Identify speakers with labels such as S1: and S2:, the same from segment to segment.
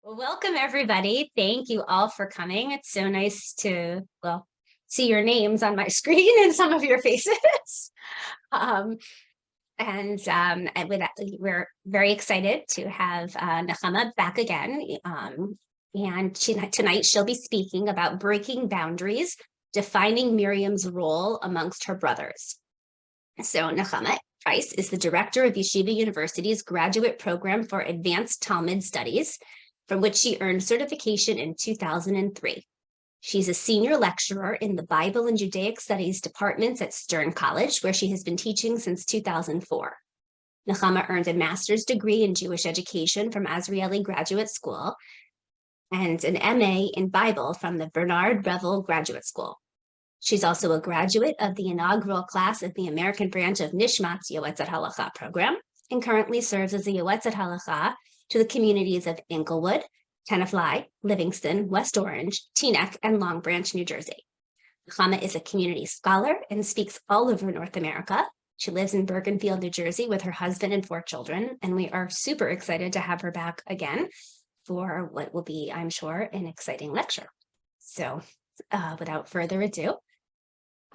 S1: Welcome, everybody. Thank you all for coming. It's so nice to, see your names on my screen and some of your faces. Um, we're very excited to have Nechama back again. Tonight she'll be speaking about breaking boundaries, defining Miriam's role amongst her brothers. So Nechama Price is the director of Yeshiva University's graduate program for advanced Talmud studies, from which she earned certification in 2003. She's a senior lecturer in the Bible and Judaic Studies departments at Stern College, where she has been teaching since 2004. Nechama earned a master's degree in Jewish education from Azrieli Graduate School and an MA in Bible from the Bernard Revel Graduate School. She's also a graduate of the inaugural class of the American branch of Nishmat's Yoetzet Halacha program and currently serves as a Yoetzet Halacha to the communities of Inglewood, Tenafly, Livingston, West Orange, Teaneck, and Long Branch, New Jersey. Nechama is a community scholar and speaks all over North America. She lives in Bergenfield, New Jersey with her husband and 4 children, and we are super excited to have her back again for what will be, I'm sure, an exciting lecture. So without further ado,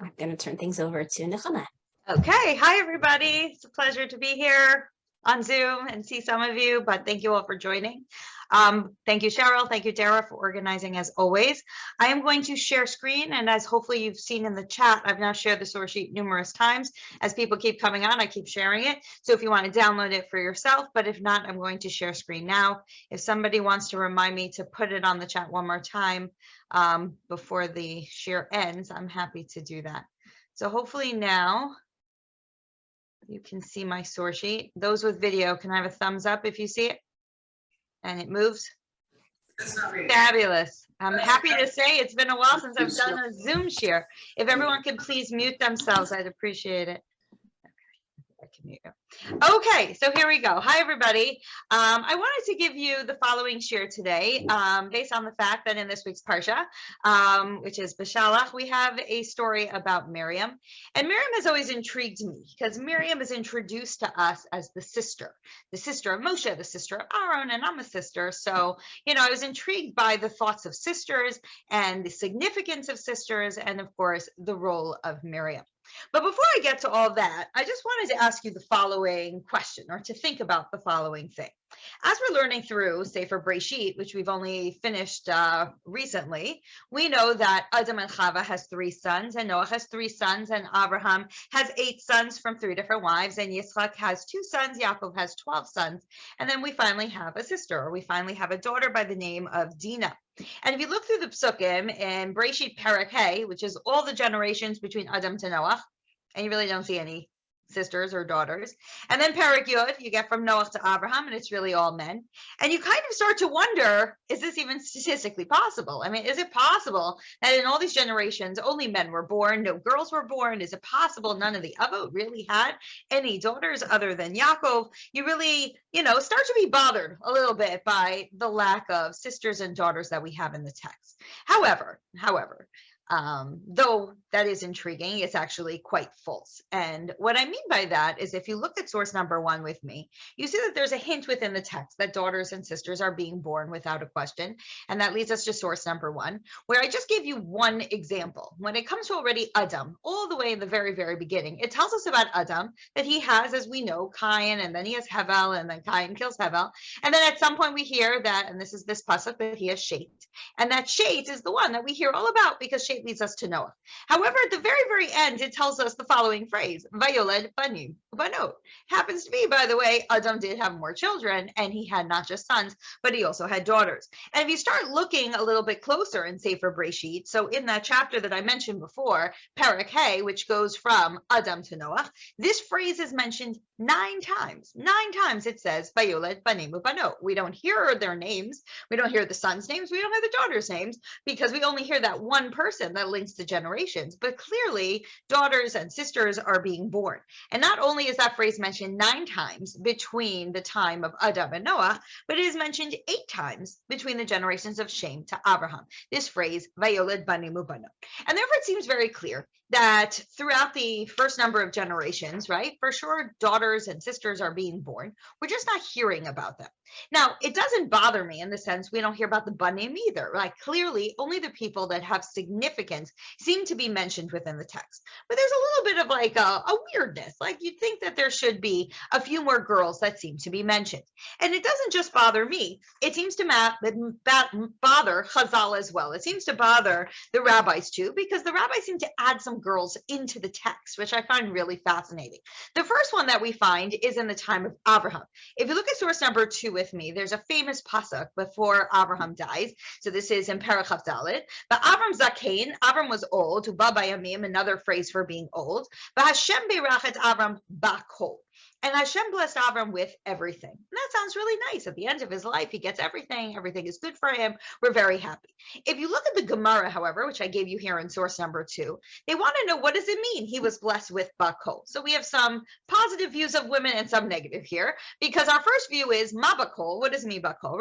S1: I'm going to turn things over to Nechama.
S2: Okay, hi everybody. It's a pleasure to be here on Zoom and see some of you, but thank you all for joining. Thank you, Cheryl. Thank you, Dara, for organizing as always. I am going to share screen, and as hopefully you've seen in the chat, I've now shared the source sheet numerous times. As people keep coming on, I keep sharing it. So if you want to download it for yourself, but if not, I'm going to share screen now. If somebody wants to remind me to put it on the chat one more time before the share ends, I'm happy to do that. So hopefully now you can see my source sheet. Those with video, can I have a thumbs up if you see it? And it moves? Fabulous. I'm happy to say it's been a while since I've done a Zoom share. If everyone could please mute themselves, I'd appreciate it. I can mute you. Okay, so here we go. Hi, everybody. I wanted to give you the following share today, based on the fact that in this week's Parsha, which is Beshalach, we have a story about Miriam. And Miriam has always intrigued me because Miriam is introduced to us as the sister of Moshe, the sister of Aaron, and I'm a sister. So, I was intrigued by the thoughts of sisters and the significance of sisters, and of course, the role of Miriam. But before I get to all that, I just wanted to ask you the following question, or to think about the following thing. As we're learning through Sefer Breshit, which we've only finished recently, we know that Adam and Chava has 3 sons, and Noah has 3 sons, and Abraham has 8 sons from 3 different wives, and Yitzchak has 2 sons, Yaakov has 12 sons, and then we finally have a sister, or we finally have a daughter by the name of Dinah. And if you look through the psukim in Breshit Perek Hey, which is all the generations between Adam to Noah, and you really don't see any sisters or daughters. And then Perek Yud, you get from Noah to Abraham, and it's really all men. And you kind of start to wonder, is this even statistically possible? I mean, is it possible that in all these generations, only men were born, no girls were born? Is it possible none of the Avot really had any daughters other than Yaakov? You really, start to be bothered a little bit by the lack of sisters and daughters that we have in the text. However, though that is intriguing, it's actually quite false. And what I mean by that is if you look at source number 1 with me, you see that there's a hint within the text that daughters and sisters are being born without a question. And that leads us to source number 1, where I just gave you one example. When it comes to already Adam, all the way in the very, very beginning, it tells us about Adam that he has, as we know, Cain, and then he has Hevel, and then Cain kills Hevel. And then at some point we hear that, and this is this pasuk, that he has Shet. And that Shet is the one that we hear all about because Shet leads us to Noah. However, at the very, very end, it tells us the following phrase, Vayoled banim ubanot. Happens to be, by the way, Adam did have more children, and he had not just sons, but he also had daughters. And if you start looking a little bit closer in Sefer Breshit, so in that chapter that I mentioned before, Perek Hey, which goes from Adam to Noah, this phrase is mentioned 9 times. 9 times it says, Vayoled banim ubanot. We don't hear their names. We don't hear the sons' names. We don't hear the daughters' names, because we only hear that one person mention that links to generations, but clearly daughters and sisters are being born. And not only is that phrase mentioned 9 times between the time of Adam and Noah, but it is mentioned 8 times between the generations of Shem to Abraham. This phrase, Vayoled banim ubanot. And therefore it seems very clear that throughout the first number of generations, right, for sure, daughters and sisters are being born. We're just not hearing about them. Now, it doesn't bother me in the sense we don't hear about the banim either. Like clearly, only the people that have significance seem to be mentioned within the text. But there's a little bit of like a weirdness. Like you'd think that there should be a few more girls that seem to be mentioned. And it doesn't just bother me. It seems to bother Chazal as well. It seems to bother the rabbis too, because the rabbis seem to add some girls into the text, which I find really fascinating. The first one that we find is in the time of Abraham. If you look at source number 2 with me, there's a famous pasuk before Abraham dies. So this is in Parachav Dalet. But Avram Zakein, Avram was old, Uba Bayamim, another phrase for being old. But Hashem berachet Avram bakol. And Hashem blessed Avram with everything. And that sounds really nice. At the end of his life, he gets everything. Everything is good for him. We're very happy. If you look at the Gemara, however, which I gave you here in source number 2, they want to know, what does it mean he was blessed with bakol? So we have some positive views of women and some negative here, because our first view is ma bakol. What does me bakol?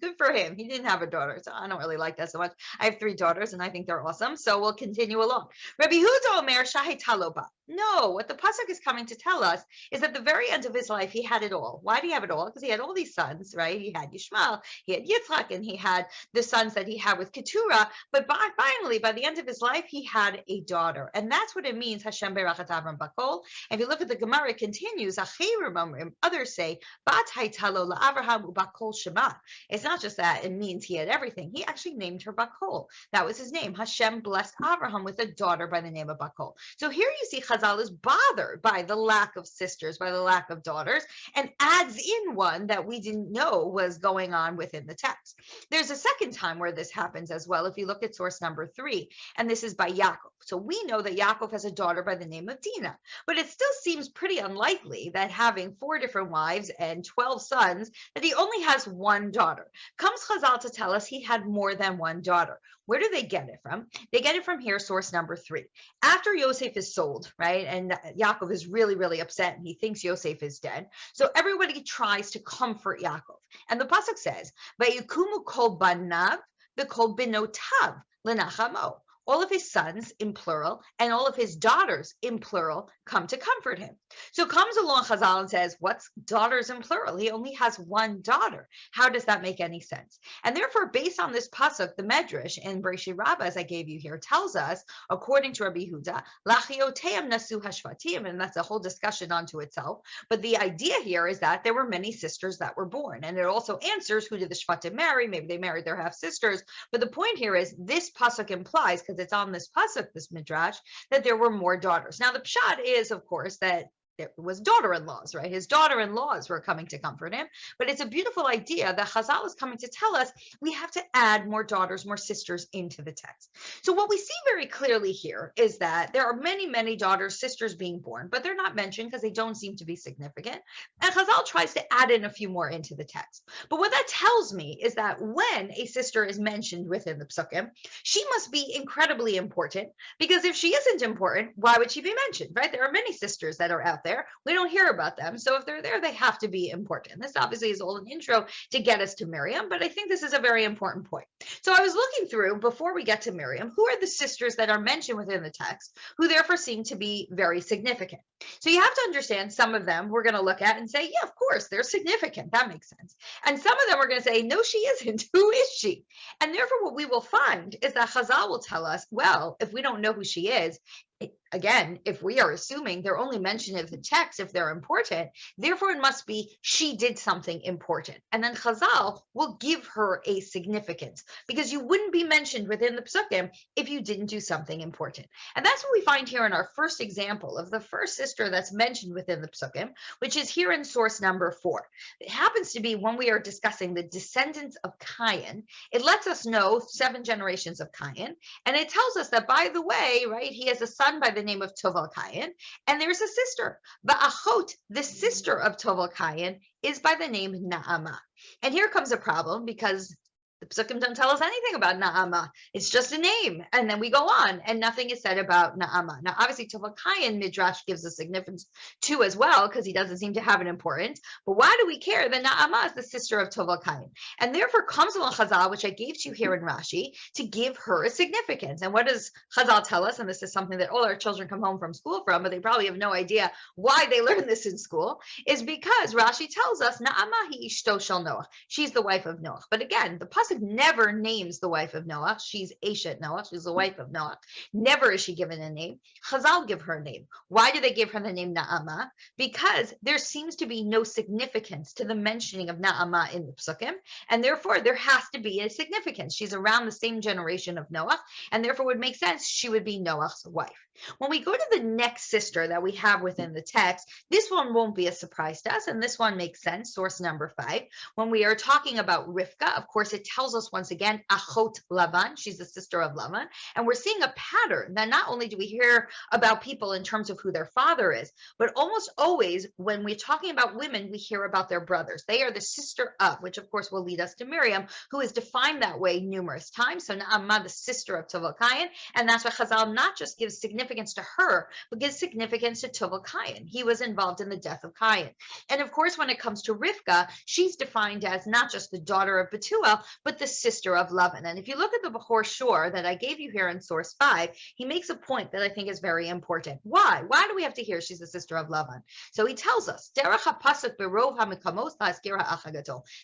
S2: Good for him. He didn't have a daughter, so I don't really like that so much. I have 3 daughters, and I think they're awesome. So we'll continue along. Rabbi Huda Omer shahay taloba. No, what the pasuk is coming to tell us is at the very end of his life, he had it all. Why do he have it all? Because he had all these sons, right? He had Yishmael, he had Yitzchak, and he had the sons that he had with Keturah. But finally, by the end of his life, he had a daughter. And that's what it means, Hashem berachat Avram bakol. If you look at the Gemara, it continues, others say, Bat haytalo la'Avraham bakol shema. It's not just that it means he had everything. He actually named her Bakol. That was his name. Hashem blessed Avraham with a daughter by the name of Bakol. So here you see Chazal is bothered by the lack of sisters, by the lack of daughters, and adds in one that we didn't know was going on within the text. There's a second time where this happens as well. If you look at source number 3, and this is by Yaakov. So we know that Yaakov has a daughter by the name of Dinah, but it still seems pretty unlikely that having 4 different wives and 12 sons, that he only has one daughter. Comes Chazal to tell us he had more than one daughter. Where do they get it from? They get it from here, source number 3. After Yosef is sold, right, and Yaakov is really, really upset, and he thinks Yosef is dead. So everybody tries to comfort Yaakov. And the pasuk says, "Vayikumu kol banav v'kol benotav lenachamo." All of his sons, in plural, and all of his daughters, in plural, come to comfort him. So comes along Chazal and says, what's daughters in plural? He only has one daughter. How does that make any sense? And therefore, based on this pasuk, the Medrash in Breshit Rabbah, as I gave you here, tells us, according to Rabbi Huda, lachioteim nasu hashvatim, and that's a whole discussion unto itself. But the idea here is that there were many sisters that were born. And it also answers, who did the shvatim marry? Maybe they married their half-sisters. But the point here is, this pasuk implies, because it's on this pasuk, this midrash, that there were more daughters. Now the pshat is, of course, that there was daughter-in-laws, right? His daughter-in-laws were coming to comfort him. But it's a beautiful idea that Chazal is coming to tell us we have to add more daughters, more sisters into the text. So what we see very clearly here is that there are many, many daughters, sisters being born, but they're not mentioned because they don't seem to be significant. And Chazal tries to add in a few more into the text. But what that tells me is that when a sister is mentioned within the psukim, she must be incredibly important, because if she isn't important, why would she be mentioned, right? There are many sisters that are out there. We don't hear about them. So if they're there, they have to be important. This obviously is all an intro to get us to Miriam, but I think this is a very important point. So I was looking through, before we get to Miriam, who are the sisters that are mentioned within the text, who therefore seem to be very significant. So you have to understand, some of them we're going to look at and say, yeah, of course, they're significant. That makes sense. And some of them we're going to say, no, she isn't. Who is she? And therefore what we will find is that Chazal will tell us, well, if we don't know who she is, again, if we are assuming they're only mentioned in the text if they're important, therefore it must be she did something important. And then Chazal will give her a significance, because you wouldn't be mentioned within the psukim if you didn't do something important. And that's what we find here in our first example of the first sister that's mentioned within the psukim, which is here in source number 4. It happens to be when we are discussing the descendants of Cain. It lets us know 7 generations of Cain, and it tells us that, by the way, right, he has a son by the name of Toval Cain, and there's a sister. Va'achot, the sister of Toval Cain, is by the name Nechama. And here comes a problem, because The psukim don't tell us anything about Na'ama. It's just a name. And then we go on, and nothing is said about Na'ama. Now, obviously, Tovakayan Midrash gives a significance to as well, because he doesn't seem to have an importance. But why do we care that Na'ama is the sister of Tovakayan? And therefore comes along Chazal, which I gave to you here in Rashi, to give her a significance. And what does Chazal tell us? And this is something that all our children come home from school from, but they probably have no idea why they learn this in school, is because Rashi tells us Na'ama hi ishto shel Noach. She's the wife of Noach. But again, the pasuk never names the wife of Noach. She's Eshet Noach. She's the wife of Noach. Never is she given a name. Chazal give her a name. Why do they give her the name Na'ama? Because there seems to be no significance to the mentioning of Na'ama in the psukim, and therefore there has to be a significance. She's around the same generation of Noach, and therefore would make sense she would be Noach's wife. When we go to the next sister that we have within the text, this one won't be a surprise to us, and this one makes sense, source number 5. When we are talking about Rivka, of course, it tells us once again, Achot Lavan, she's the sister of Lavan, and we're seeing a pattern that not only do we hear about people in terms of who their father is, but almost always when we're talking about women, we hear about their brothers. They are the sister of, which of course will lead us to Miriam, who is defined that way numerous times. So Na'ama, the sister of Tovakayan, and that's why Chazal not just gives significance to her, but gives significance to Tovakayan. He was involved in the death of Kayan. And of course, when it comes to Rivka, she's defined as not just the daughter of Bethuel, but the sister of Lavan. And if you look at the Bechor Shor that I gave you here in source 5, he makes a point that I think is very important. Why? Why do we have to hear she's the sister of Lavan? So he tells us,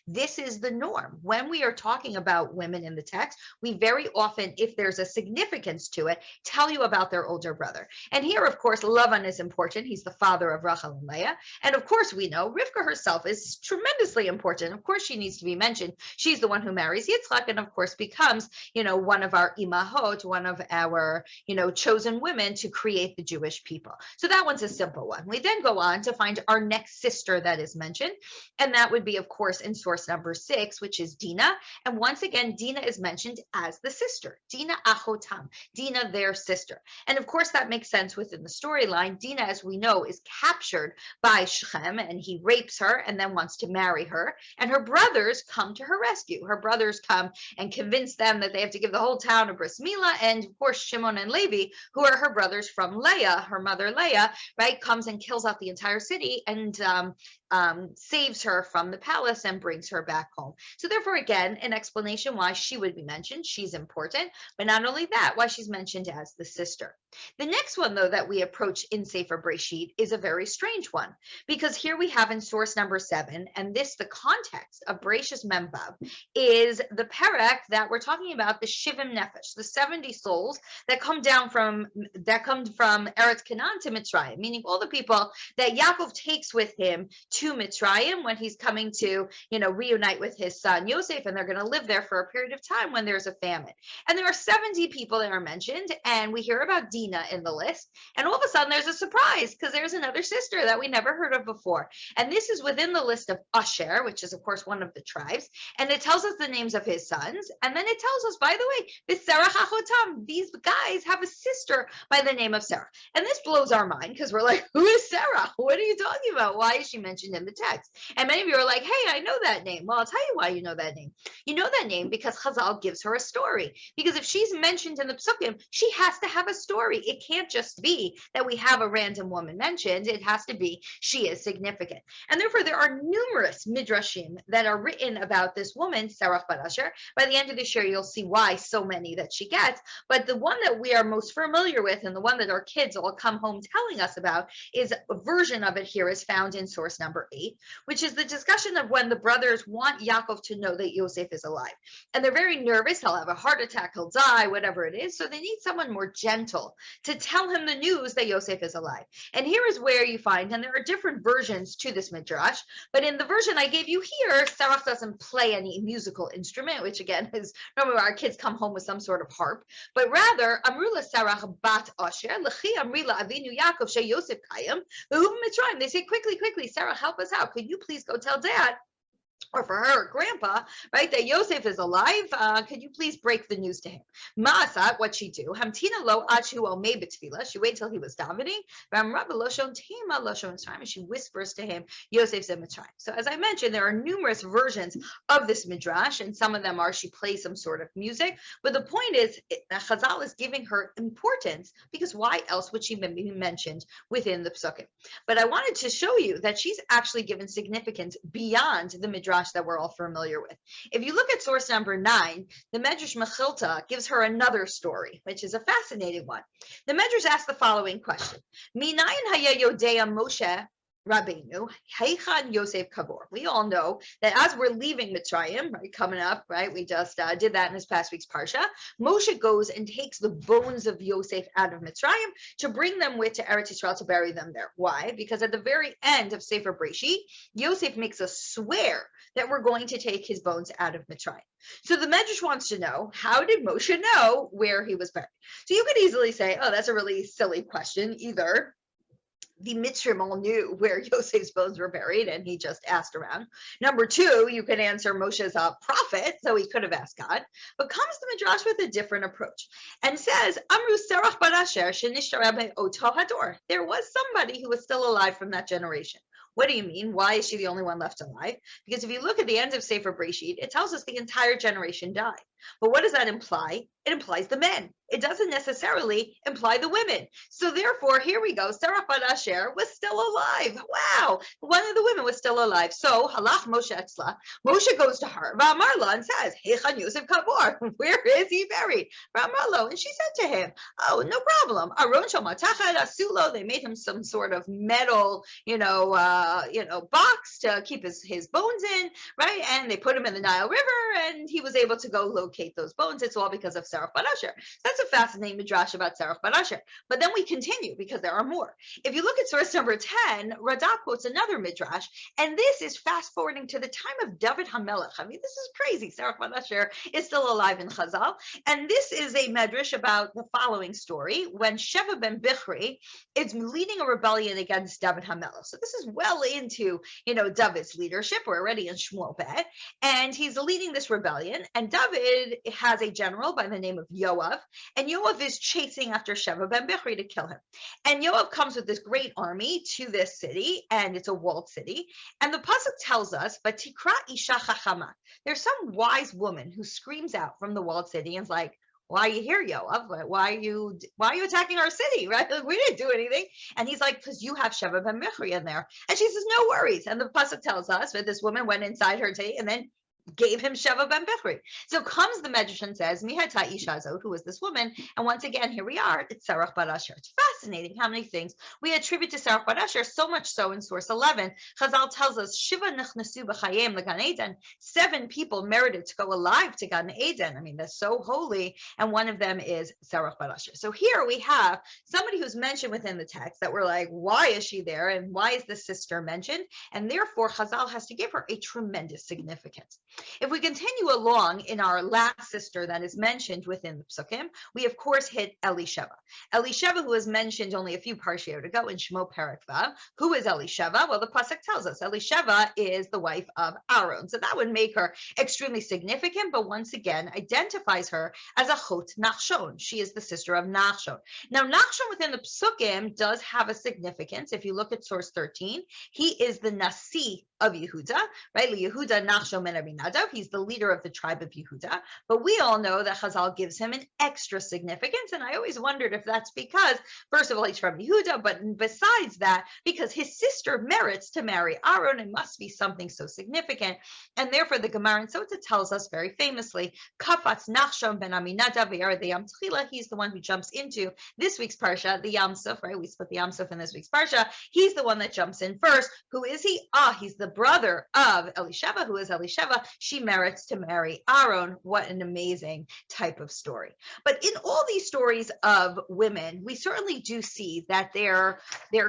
S2: this is the norm. When we are talking about women in the text, we very often, if there's a significance to it, tell you about their older brother. And here, of course, Lavan is important. He's the father of Rachel and Leah. And of course, we know Rivka herself is tremendously important. Of course, she needs to be mentioned. She's the one who marries Yitzchak and, of course, becomes, one of our imahot, one of our, chosen women to create the Jewish people. So that one's a simple one. We then go on to find our next sister that is mentioned. And that would be, of course, in source number 6, which is Dinah. And once again, Dinah is mentioned as the sister. Dinah Achotam, Dinah, their sister. And of course, that makes sense within the storyline. Dinah, as we know, is captured by Shechem, and he rapes her and then wants to marry her. And her brothers come to her rescue. Her brothers come and convince them that they have to give the whole town a bris milah. And of course, Shimon and Levi, who are her brothers from Leah, her mother Leah, right, comes and kills out the entire city and saves her from the palace and brings her back home. So therefore, again, an explanation why she would be mentioned. She's important, but not only that, why she's mentioned as the sister. The next one, though, that we approach in Sefer Breshit is a very strange one, because here we have in source number 7, and this, the context of Bereshis Memvav, is the perek that we're talking about, the Shivim Nefesh, the 70 souls that come from Eretz Canaan to Mitzrayim, meaning all the people that Yaakov takes with him to Mitzrayim when he's coming to, reunite with his son Yosef, and they're going to live there for a period of time when there's a famine. And there are 70 people that are mentioned, and we hear about Dinah in the list, and all of a sudden there's a surprise because there's another sister that we never heard of before. And this is within the list of Asher, which is of course one of the tribes, and it tells us the names of his sons, and then it tells us, by the way, this Sarah Hachotam, these guys have a sister by the name of Sarah. And this blows our mind because we're like, who is Sarah? What are you talking about? Why is she mentioned in the text? And many of you are like, hey, I know that name. Well, I'll tell you why you know that name. You know that name because Chazal gives her a story. Because if she's mentioned in the Psukim, she has to have a story. It can't just be that we have a random woman mentioned. It has to be she is significant. And therefore, there are numerous midrashim that are written about this woman, Sarah Bat Asher. By the end of this year, you'll see why so many that she gets. But the one that we are most familiar with and the one that our kids will come home telling us about is a version of it here is found in source number 8, which is the discussion of when the brothers want Yaakov to know that Yosef is alive. And they're very nervous. He'll have a heart attack, he'll die, whatever it is. So they need someone more gentle to tell him the news that Yosef is alive. And here is where you find, and there are different versions to this midrash, but in the version I gave you here, Sarah doesn't play any musical instrument, which again is normally where our kids come home with some sort of harp, but rather, Amrula Sarah bat Asher, Lechi Amrila Avinu Yaakov she Yosef Kayim, Mitzrayim. They say, quickly, Sarah, help us out. Could you please go tell Dad or for her grandpa, right, that Yosef is alive, could you please break the news to him? Ma'asat, what'd she do? Hamtina lo achu al mei b'tefila. She waited till he was davening. And she whispers to him, Yosef's in Mitzrayim. So as I mentioned, there are numerous versions of this midrash, and some of them are she plays some sort of music. But the point is that Chazal is giving her importance, because why else would she be mentioned within the psukim? But I wanted to show you that she's actually given significance beyond the midrash that we're all familiar with. If you look at source number 9, the Medrash Mechilta gives her another story, which is a fascinating one. The Medrash asks the following question: Minayin haya yodea Moshe Rabbeinu, Heichan Yosef Kabor. We all know that as we're leaving Mitzrayim, right, coming up, right, we just did that in this past week's Parsha, Moshe goes and takes the bones of Yosef out of Mitzrayim to bring them with to Eretz Yisrael to bury them there. Why? Because at the very end of Sefer Breshit, Yosef makes us swear that we're going to take his bones out of Mitzrayim. So the Medrash wants to know, how did Moshe know where he was buried? So you could easily say, oh, that's a really silly question. Either the Mitzrim all knew where Yosef's bones were buried and he just asked around. Number 2, you could answer Moshe's a prophet, so he could have asked God. But comes the Midrash with a different approach and says, Amru Serach bar Asher shenishtara be'oto hador. There was somebody who was still alive from that generation. What do you mean? Why is she the only one left alive? Because if you look at the end of Sefer Breshit, it tells us the entire generation died. But what does that imply? It implies the men. It doesn't necessarily imply the women. So therefore, here we go. Sarah bar Asher was still alive. Wow. One of the women was still alive. So halach Moshe etzla. Moshe goes to her, Va'amarla, and says, Heichan Yosef Kabor. Where is he buried? Va'amarlo. And she said to him, oh, no problem. Aron shel matachad asulo. They made him some sort of metal, box to keep his bones in, right? And they put him in the Nile River, and he was able to go locate those bones. It's all because of Sarah bar Asher. That's a fascinating midrash about Sarah bar Asher. But then we continue because there are more. If you look at source number 10, Radak quotes another midrash, and this is fast forwarding to the time of David HaMelech. I mean, this is crazy. Sarah bar Asher is still alive in Chazal, and this is a midrash about the following story: when Sheva ben Bichri is leading a rebellion against David HaMelech. So this is well into David's leadership. We're already in Shmuel Bet, and he's leading this rebellion. And David has a general by the name of Yoav, and Yoav is chasing after Sheva ben Bichri to kill him. And Yoav comes with this great army to this city, and it's a walled city. And the pasuk tells us, "But tikra isha chachama." There's some wise woman who screams out from the walled city and is like, why are you here, Yoav? Why are you attacking our city, right? Like, we didn't do anything. And he's like, because you have Sheva ben Bichri in there. And she says, no worries. And the pasuk tells us that this woman went inside her tent and then gave him Sheva ben Bichri. So comes the Medrash and says, Mihata Isha Zot, who was this woman? And once again, here we are. It's Sarah bar Asher. It's fascinating how many things we attribute to Sarah bar Asher, so much so in source 11. Chazal tells us, Shiva nechnasu b'chayim l'Gan Eden. 7 people merited to go alive to Gan Eden. I mean, they're so holy. And one of them is Sarah bar Asher. So here we have somebody who's mentioned within the text that we're like, why is she there? And why is this sister mentioned? And therefore, Chazal has to give her a tremendous significance. If we continue along in our last sister that is mentioned within the Psukim, we of course hit Elisheva. Elisheva, who was mentioned only a few parshiot ago in Shmo Perek Vav. Who is Elisheva? Well, the pasuk tells us Elisheva is the wife of Aaron. So that would make her extremely significant, but once again identifies her as a Chot Nachshon. She is the sister of Nachshon. Now, Nachshon within the Psukim does have a significance. If you look at source 13, he is the Nasi of Yehuda, right? Yehuda Nachshon ben Abinadab. He's the leader of the tribe of Yehuda. But we all know that Chazal gives him an extra significance. And I always wondered if that's because, first of all, he's from Yehuda, but besides that, because his sister merits to marry Aaron, it must be something so significant. And therefore, the Gemara in Sota tells us very famously, Kafatz Nachshon ben Aminadav v'yared the Yam Tchila. He's the one who jumps into this week's Parsha, the Yam Suf, right? We split the Yam Suf in this week's Parsha. He's the one that jumps in first. Who is he? He's the brother of Elisheva. Who is Elisheva? she merits to marry Aaron. What an amazing type of story. But in all these stories of women, we certainly do see that their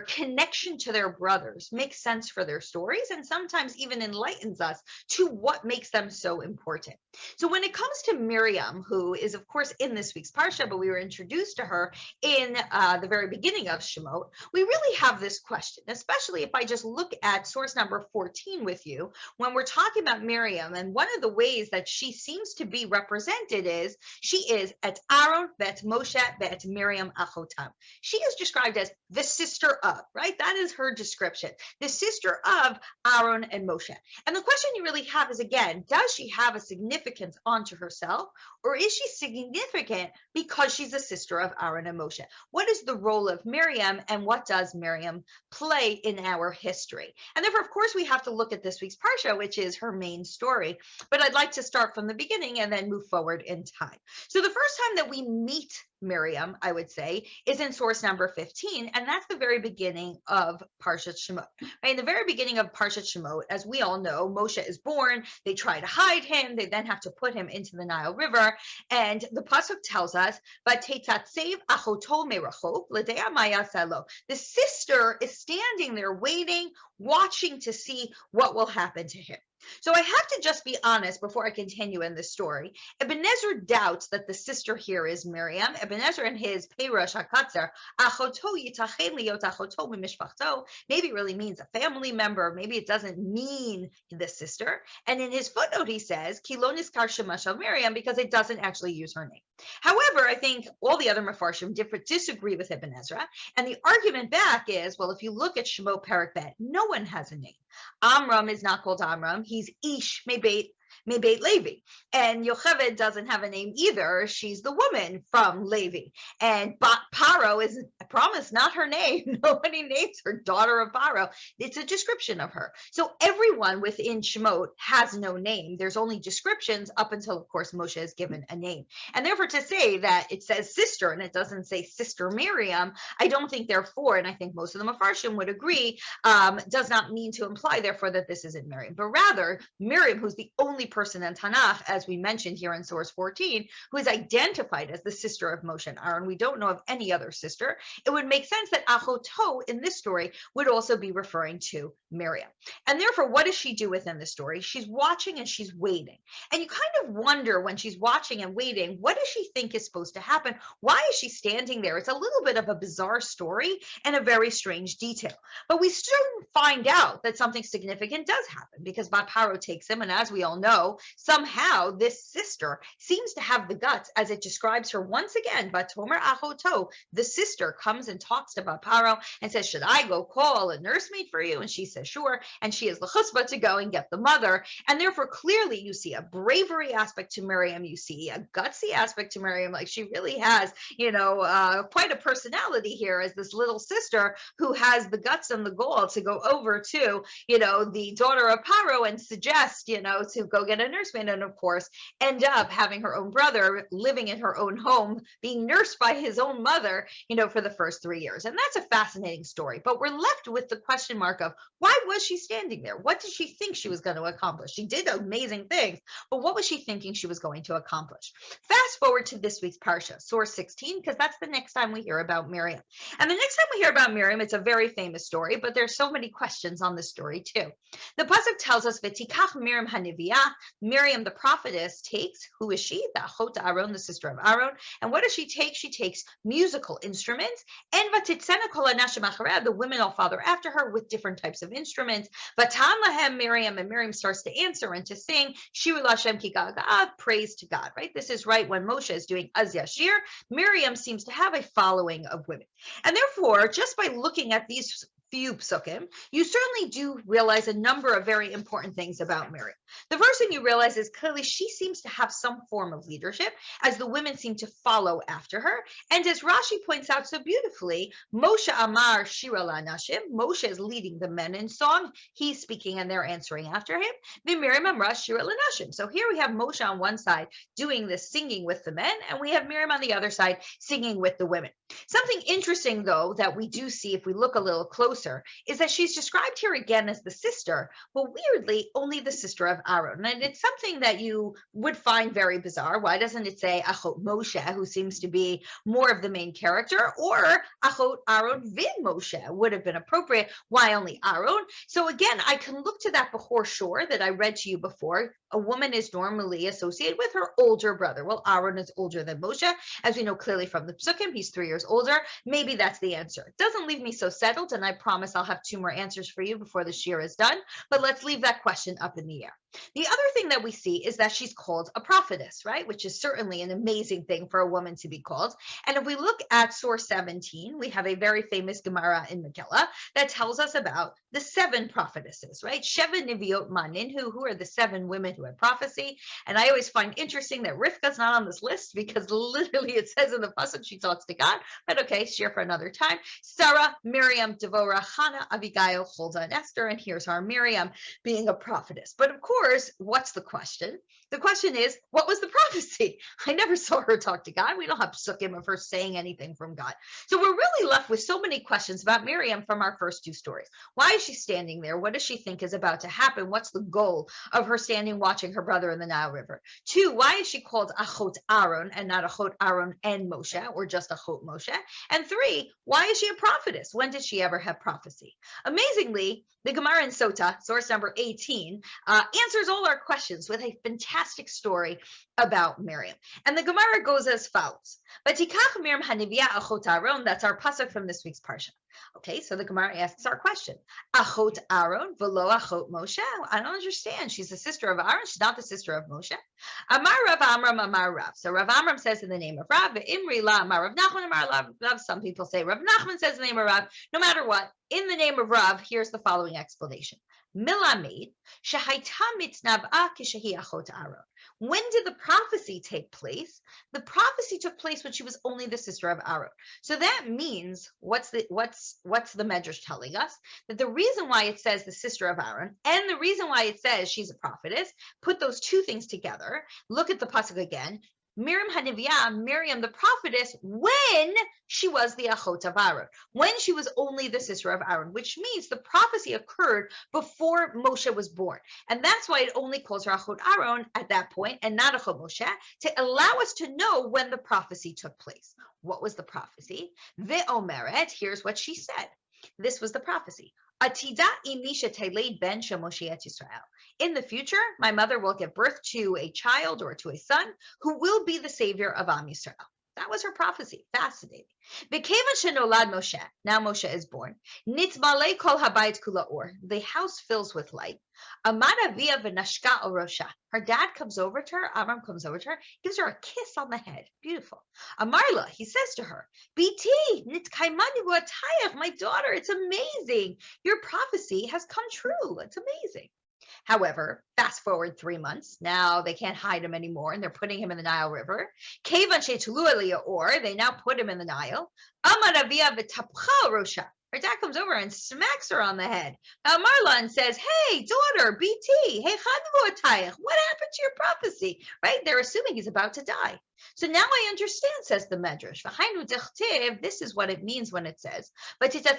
S2: connection to their brothers makes sense for their stories, and sometimes even enlightens us to what makes them so important. So when it comes to Miriam, who is of course in this week's Parsha, but we were introduced to her in the very beginning of Shemot, we really have this question, especially if I just look at source number 14 with you, when we're talking about Miriam, and one of the ways that she seems to be represented is she is et Aaron, bet Moshe, bet Miriam achotam. She is described as the sister of, right? That is her description, the sister of Aaron and Moshe. And the question you really have is, again, does she have a significance onto herself, or is she significant because she's a sister of Aaron and Moshe? What is the role of Miriam, and what does Miriam play in our history? And therefore, of course, we have to look at this week's Parsha, which is her main story. But I'd like to start from the beginning and then move forward in time. So the first time that we meet Miriam, I would say, is in source number 15, and that's the very beginning of Parshat Shemot. Right? In the very beginning of Parshat Shemot, as we all know, Moshe is born, they try to hide him, they then have to put him into the Nile River, and the pasuk tells us, "Vatetatzev achoto merachok l'dea ma yaseh lo." The sister is standing there waiting, watching to see what will happen to him. So I have to just be honest before I continue in this story. Ebenezer doubts that the sister here is Miriam. Ebenezer in his Peirush HaKatzer, achoto yitachen liot achoto mimishpachto, maybe really means a family member. Maybe it doesn't mean the sister. And in his footnote, he says, Ki lo nizkar shema shel Miriam, because it doesn't actually use her name. However, I think all the other Mefarshim disagree with Ibn Ezra. And the argument back is, well, if you look at Shemot Perek Bet, no one has a name. Amram is not called Amram. He's Ish Mebeit Levi. And Yocheved doesn't have a name either. She's the woman from Levi. And Paro is, I promise, not her name. Nobody names her daughter of Paro. It's a description of her. So everyone within Shemot has no name. There's only descriptions up until, of course, Moshe is given a name. And therefore, to say that it says sister and it doesn't say sister Miriam, I don't think therefore, and I think most of the Mefarshim would agree, does not mean to imply therefore that this isn't Miriam, but rather Miriam, who's the only person in Tanakh, as we mentioned here in source 14, who is identified as the sister of Moshe and Aaron. We don't know of any other sister. It would make sense that Achoto in this story would also be referring to Miriam. And therefore, what does she do within the story? She's watching and she's waiting. And you kind of wonder when she's watching and waiting, what does she think is supposed to happen? Why is she standing there? It's a little bit of a bizarre story and a very strange detail. But we soon find out that something significant does happen, because Bat Paro takes him, and as we all know, somehow this sister seems to have the guts, as it describes her once again. Vatomer Achoto, the sister, comes and talks to Bat Paro and says, should I go call a nursemaid for you? And she says, sure. And she has the chutzpah to go and get the mother. And therefore, clearly, you see a bravery aspect to Miriam. You see a gutsy aspect to Miriam. Like she really has, quite a personality here as this little sister who has the guts and the gall to go over to, the daughter of Paro and suggest, to go get a nursemaid, and of course end up having her own brother living in her own home, being nursed by his own mother, for the first 3 years. And that's a fascinating story. But we're left with the question mark of, why was she standing there? What did she think she was going to accomplish? She did amazing things, but what was she thinking she was going to accomplish? Fast forward to this week's Parsha, source 16, because that's the next time we hear about Miriam. And the next time we hear about Miriam, it's a very famous story, but there's so many questions on this story too. The pasuk tells us, "V'tikach Miriam haniviyah," Miriam the prophetess takes, who is she? The achot Aaron, the sister of Aaron. And what does she take? She takes musical instruments. And v'titzena kol hanashim achareh, the women all follow after her with different types of instruments. V'tam lahem Miriam, and Miriam starts to answer and to sing, Shiru Lashem ki ga'ga'ah, praise to God, right? This is right when Moshe is doing Az Yashir. Miriam seems to have a following of women. And therefore, just by looking at these few psukim, you certainly do realize a number of very important things about Miriam. The first thing you realize is clearly she seems to have some form of leadership, as the women seem to follow after her. And as Rashi points out so beautifully, Moshe Amar Shira LaNashim, Moshe is leading the men in song. He's speaking and they're answering after him. Miriam Amar Shira LaNashim. So here we have Moshe on one side doing the singing with the men, and we have Miriam on the other side singing with the women. Something interesting, though, that we do see if we look a little closer closer is that she's described here again as the sister, but weirdly only the sister of Aaron. And it's something that you would find very bizarre. Why doesn't it say Achot Moshe, who seems to be more of the main character, or Achot Aaron Vin Moshe would have been appropriate. Why only Aaron? So again, I can look to that before shore that I read to you before. A woman is normally associated with her older brother. Well, Aaron is older than Moshe, as we know clearly from the Psukim. He's 3 years older. Maybe that's the answer. It doesn't leave me so settled, and I promise I'll have 2 more answers for you before the shir is done. But let's leave that question up in the air. The other thing that we see is that she's called a prophetess, right? Which is certainly an amazing thing for a woman to be called. And if we look at source 17, we have a very famous Gemara in Megillah that tells us about the 7 prophetesses, right? Sheva Niviot Manin, who are the 7 women who had prophecy. And I always find interesting that Rivka's not on this list because literally it says in the pasuk she talks to God. But okay, share for another time. Sarah, Miriam, Devorah, Hannah, Abigail, Huldah, and Esther. And here's our Miriam being a prophetess. But of course, what's the question? The question is, what was the prophecy? I never saw her talk to God. We don't have psukim of her saying anything from God. So we're really left with so many questions about Miriam from our first 2 stories. Why is she standing there? What does she think is about to happen? What's the goal of her standing watching her brother in the Nile River? 2, why is she called Achot Aaron and not Achot Aaron and Moshe, or just Achot Moshe? And 3, why is she a prophetess? When did she ever have prophecy? Amazingly, the Gemara in Sota, source number 18, answers all our questions with a fantastic story about Miriam. And the Gemara goes as follows. Vatikach Miriam hanivia achot Aaron. That's our pasuk from this week's parsha. Okay, so the Gemara asks our question. Achot Aaron velo achot Moshe. I don't understand. She's the sister of Aaron. She's not the sister of Moshe. Amar Rav Amram Amar Rav. So Rav Amram says in the name of Rav. Imri la Amar Rav Nachman Amar Rav. Some people say Rav Nachman says in the name of Rav. No matter what, in the name of Rav, here's the following explanation. Milamid shahaita mitznav'a kishehi achot Aaron. When did the prophecy take place? The prophecy took place when she was only the sister of Aaron. So that means what's the Medrash telling us? That the reason why it says the sister of Aaron and the reason why it says she's a prophetess, put those 2 things together. Look at the pasuk again. Miriam Haniviyah, Miriam the prophetess, when she was the Achot of Aaron, when she was only the sister of Aaron, which means the prophecy occurred before Moshe was born. And that's why it only calls her Achot Aaron at that point and not Achot Moshe, to allow us to know when the prophecy took place. What was the prophecy? Ve'omeret, here's what she said. This was the prophecy. Atida imisha teleid ben shemoshiat Yisrael. In the future, my mother will give birth to a child or to a son who will be the savior of Am Yisrael. That was her prophecy. Fascinating. V'kevan shenolad Moshe. Now Moshe is born. Nitzmalei kol habayit kula or. The house fills with light. Amar avia v'nashka orosha. Her dad comes over to her. Amram comes over to her, gives her a kiss on the head. Beautiful. Amarla, he says to her, "Biti nitkaimani v'atayach, my daughter. It's amazing. Your prophecy has come true. It's amazing." However, fast forward 3 months. Now they can't hide him anymore, and they're putting him in the Nile River. Kevan she'tulu aliyah or, they now put him in the Nile. Amar avia v'tapcha rosha. Her dad comes over and smacks her on the head. Marla and says, "Hey, daughter, BT, hey, what happened to your prophecy?" Right? They're assuming he's about to die. So now I understand, says the Medrash. This is what it means when it says, that's why the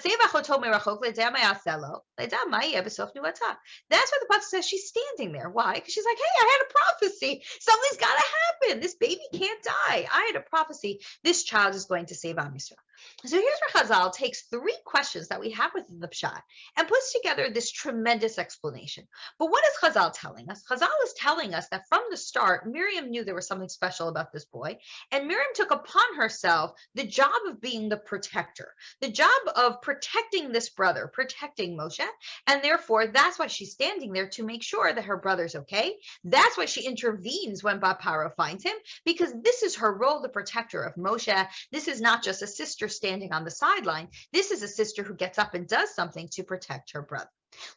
S2: pasuk says she's standing there. Why? Because she's like, hey, I had a prophecy. Something's got to happen. This baby can't die. I had a prophecy. This child is going to save Am Yisrael. So here's where Chazal takes 3 questions that we have within the Pshat and puts together this tremendous explanation. But what is Chazal telling us? Chazal is telling us that from the start, Miriam knew there was something special about this boy, and Miriam took upon herself the job of being the protector, the job of protecting this brother, protecting Moshe, and therefore that's why she's standing there to make sure that her brother's okay. That's why she intervenes when Bapara finds him, because this is her role, the protector of Moshe. This is not just a sister standing on the sideline. This is a sister who gets up and does something to protect her brother.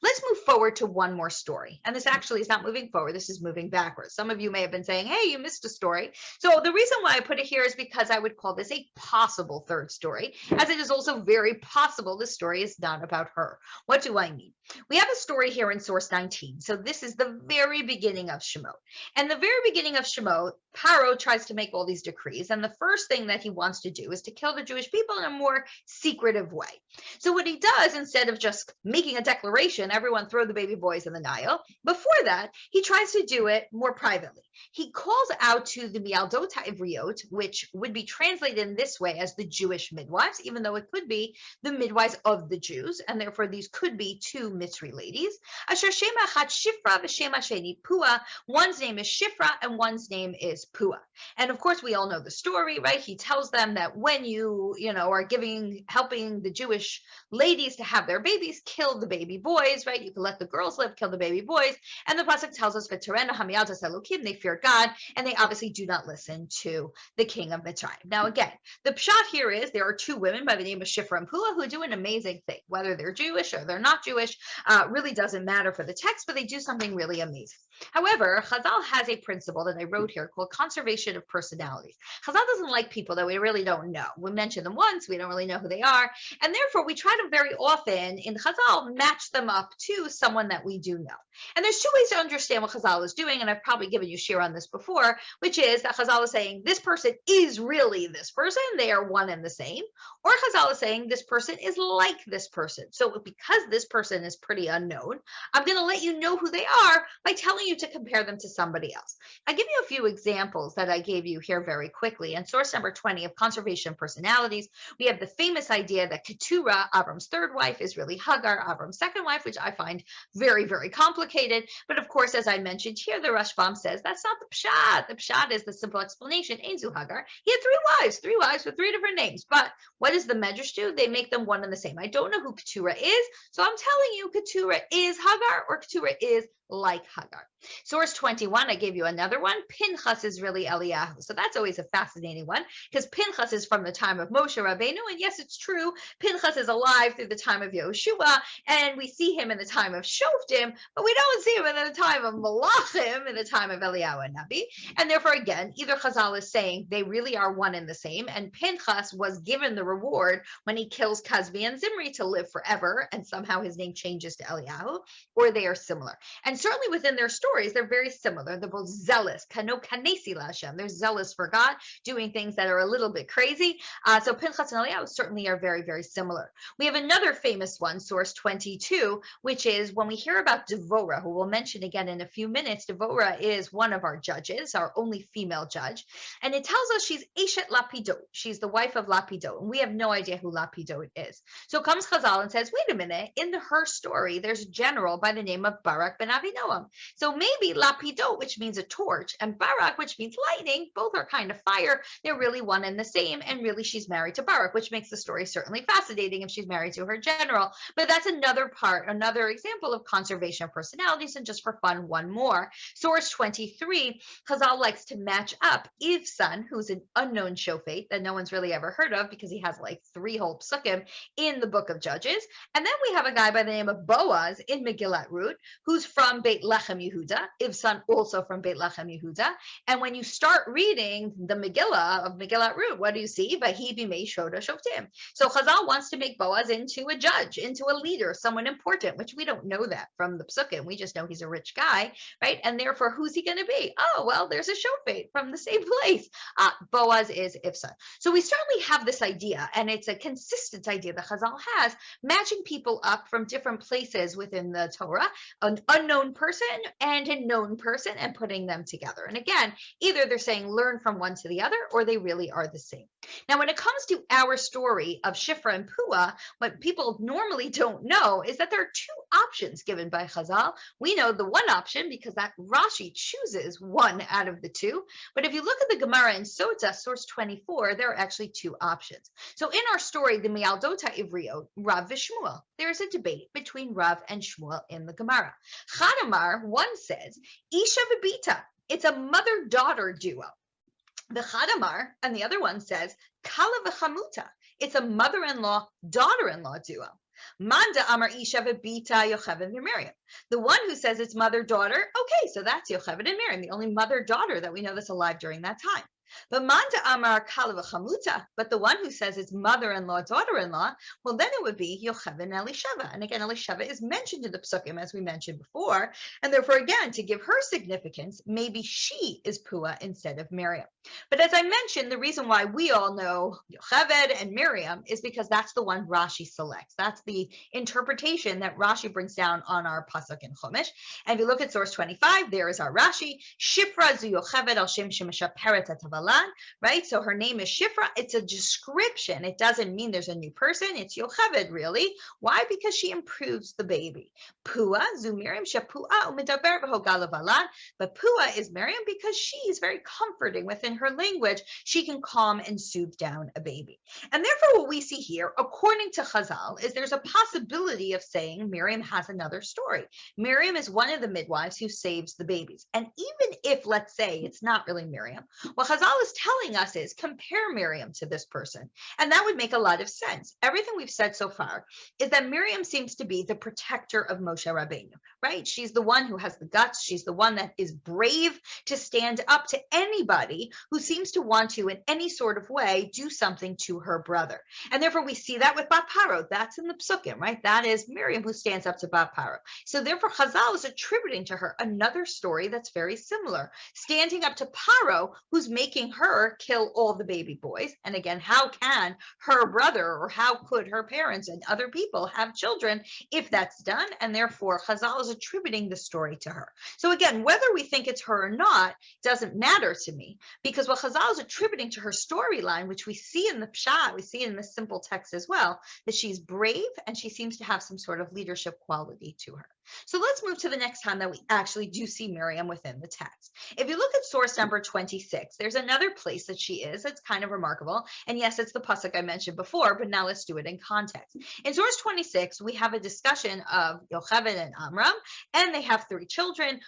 S2: Let's move forward to one more story. And this actually is not moving forward. This is moving backwards. Some of you may have been saying, hey, you missed a story. So the reason why I put it here is because I would call this a possible third story, as it is also very possible this story is not about her. What do I mean? We have a story here in source 19. So this is the very beginning of Shemot. And the very beginning of Shemot, Paro tries to make all these decrees. And the first thing that he wants to do is to kill the Jewish people in a more secretive way. So what he does, instead of just making a declaration, everyone throw the baby boys in the Nile, before that, he tries to do it more privately. He calls out to the Mialdot Ivriot, which would be translated in this way as the Jewish midwives, even though it could be the midwives of the Jews, and therefore these could be two Mitzri ladies. Asher Shema Achat Shifra v'Shema Sheni Pua. One's name is Shifra and one's name is Pua. And of course, we all know the story, right? He tells them that when you are helping the Jewish ladies to have their babies, kill the baby boys, right? You can let the girls live, kill the baby boys. And the pasuk tells us, "V'terena hamiyadas Elokim," they fear God, and they obviously do not listen to the king of Mitzrayim. Now, again, the pshat here is there are two women by the name of Shifra and Pua who do an amazing thing. Whether they're Jewish or they're not Jewish, really doesn't matter for the text, but they do something really amazing. However, Chazal has a principle that I wrote here called conservation of personalities. Chazal doesn't like people that we really don't know. We mention them once, we don't really know who they are, and therefore we try to very often in Chazal match them up to someone that we do know. And there's two ways to understand what Chazal is doing, and I've probably given you share on this before, which is that Chazal is saying this person is really this person, they are one and the same, or Chazal is saying this person is like this person. So because this person is pretty unknown, I'm going to let you know who they are by telling you to compare them to somebody else. I give you a few examples that I gave you here very quickly. In source number 20 of conservation personalities, we have the famous idea that Keturah, Abram's third wife, is really Hagar, Abram's second wife, which I find very, very complicated. But of course, as I mentioned here, the Rashbam says that's not the pshat. The pshat is the simple explanation. Einzu Hagar. He had three wives with three different names. But what does the Medrash do? They make them one and the same. I don't know who Keturah is, so I'm telling you Keturah is Hagar or Keturah is like Hagar. Source 21, I gave you another one. Pinchas is really Eliyahu. So that's always a fascinating one because Pinchas is from the time of Moshe Rabbeinu. And yes, it's true. Pinchas is alive through the time of Yehoshua. And we see him in the time of Shoftim, but we don't see him in the time of Malachim, in the time of Eliyahu and Nabi. And therefore, again, either Chazal is saying they really are one and the same. And Pinchas was given the reward when he kills Kazbi and Zimri to live forever. And somehow his name changes to Eliyahu, or they are similar. And certainly within their stories, they're very similar. They're both zealous. Kano kanesi lashem. They're zealous for God, doing things that are a little bit crazy. So Pinchas and Eliyahu certainly are very, very similar. We have another famous one, source 22, which is when we hear about Devorah, who we'll mention again in a few minutes. Devorah is one of our judges, our only female judge. And it tells us she's Eshet Lapidot. She's the wife of Lapidot. And we have no idea who Lapidot is. So comes Chazal and says, wait a minute, in her story, there's a general by the name of Barak ben Avinoam. So maybe Lapidot, which means a torch, and Barak, which means lightning, both are kind of fire. They're really one and the same. And really, she's married to Barak, which makes the story certainly fascinating if she's married to her general. But that's another example of conservation of personalities. And just for fun, one more. Source 23, Chazal likes to match up Eve's son, who's an unknown shofet that no one's really ever heard of because he has like 3 whole psukim in the book of Judges. And then we have a guy by the name of Boaz in Megillat Ruth, who's from Beit Lechem Yehuda, Eve's son also from Beit Lechem Yehuda. And when you start reading the Megillah of Megillat Ruth, what do you see? Vahi bimei shoda shoftim. So Chazal wants to make Boaz into a judge, into a leader, someone important, which we don't know that from the psukim. We just know he's a rich guy, right? And therefore, who's he going to be? Oh, well, there's a shofet from the same place. Boaz is Eve's son. So we certainly have this idea, and it's a consistent idea that Chazal has, matching people up from different places within the Torah, an unknown person and a known person, and putting them together. And again, either they're saying learn from one to the other, or they really are the same. Now, when it comes to our story of Shifra and Pua, what people normally don't know is that there are 2 options given by Chazal. We know the one option because that Rashi chooses one out of the 2. But if you look at the Gemara in Sota, source 24, there are actually 2 options. So in our story, the Mialdota Ivriot, Rav v'Shmuel, there is a debate between Rav and Shmuel in the Gemara. Chadamar, one says, Isha v'Bita, it's a mother-daughter duo. The Chadamar, and the other one says, Kala v'Chamuta, it's a mother-in-law, daughter-in-law duo. Manda Amar Isha V'Bita Yocheved Miriam. The one who says it's mother-daughter, okay, so that's Yocheved and Miriam, the only mother-daughter that we know that's alive during that time. But Manda Amar Kala V'Chamuta, but the one who says it's mother-in-law, daughter-in-law, well, then it would be Yocheved and Elisheva. And again, Elisheva is mentioned in the Psukim, as we mentioned before, and therefore, again, to give her significance, maybe she is Pua instead of Miriam. But as I mentioned, the reason why we all know Yocheved and Miriam is because that's the one Rashi selects. That's the interpretation that Rashi brings down on our pasuk in Chumash. And if you look at source 25, there is our Rashi. Shifra zu Yocheved al shem shemeshaperet hatavalan, right? So her name is Shifra. It's a description. It doesn't mean there's a new person. It's Yocheved, really. Why? Because she improves the baby. Pua zu Miriam shapua umedaber v'hogal avalan. But Pua is Miriam because she is very comforting within her language. She can calm and soothe down a baby. And therefore, what we see here, according to Chazal, is there's a possibility of saying Miriam has another story. Miriam is one of the midwives who saves the babies. And even if, let's say, it's not really Miriam, what Chazal is telling us is compare Miriam to this person. And that would make a lot of sense. Everything we've said so far is that Miriam seems to be the protector of Moshe Rabbeinu, right? She's the one who has the guts. She's the one that is brave to stand up to anybody who seems to want to, in any sort of way, do something to her brother. And therefore, we see that with Bat Paro. That's in the Psukim, right? That is Miriam who stands up to Bat Paro. So therefore, Chazal is attributing to her another story that's very similar, standing up to Paro, who's making her kill all the baby boys. And again, how can her brother, or how could her parents and other people have children if that's done? And therefore, Chazal is attributing the story to her. So again, whether we think it's her or not doesn't matter to me, because what Chazal is attributing to her storyline, which we see in the Pshat, we see in the simple text as well, that she's brave and she seems to have some sort of leadership quality to her. So let's move to the next time that we actually do see Miriam within the text. If you look at source number 26, there's another place that she is. It's kind of remarkable. And yes, it's the pasuk I mentioned before, but now let's do it in context. In source 26, we have a discussion of Yocheved and Amram, and they have 3 children,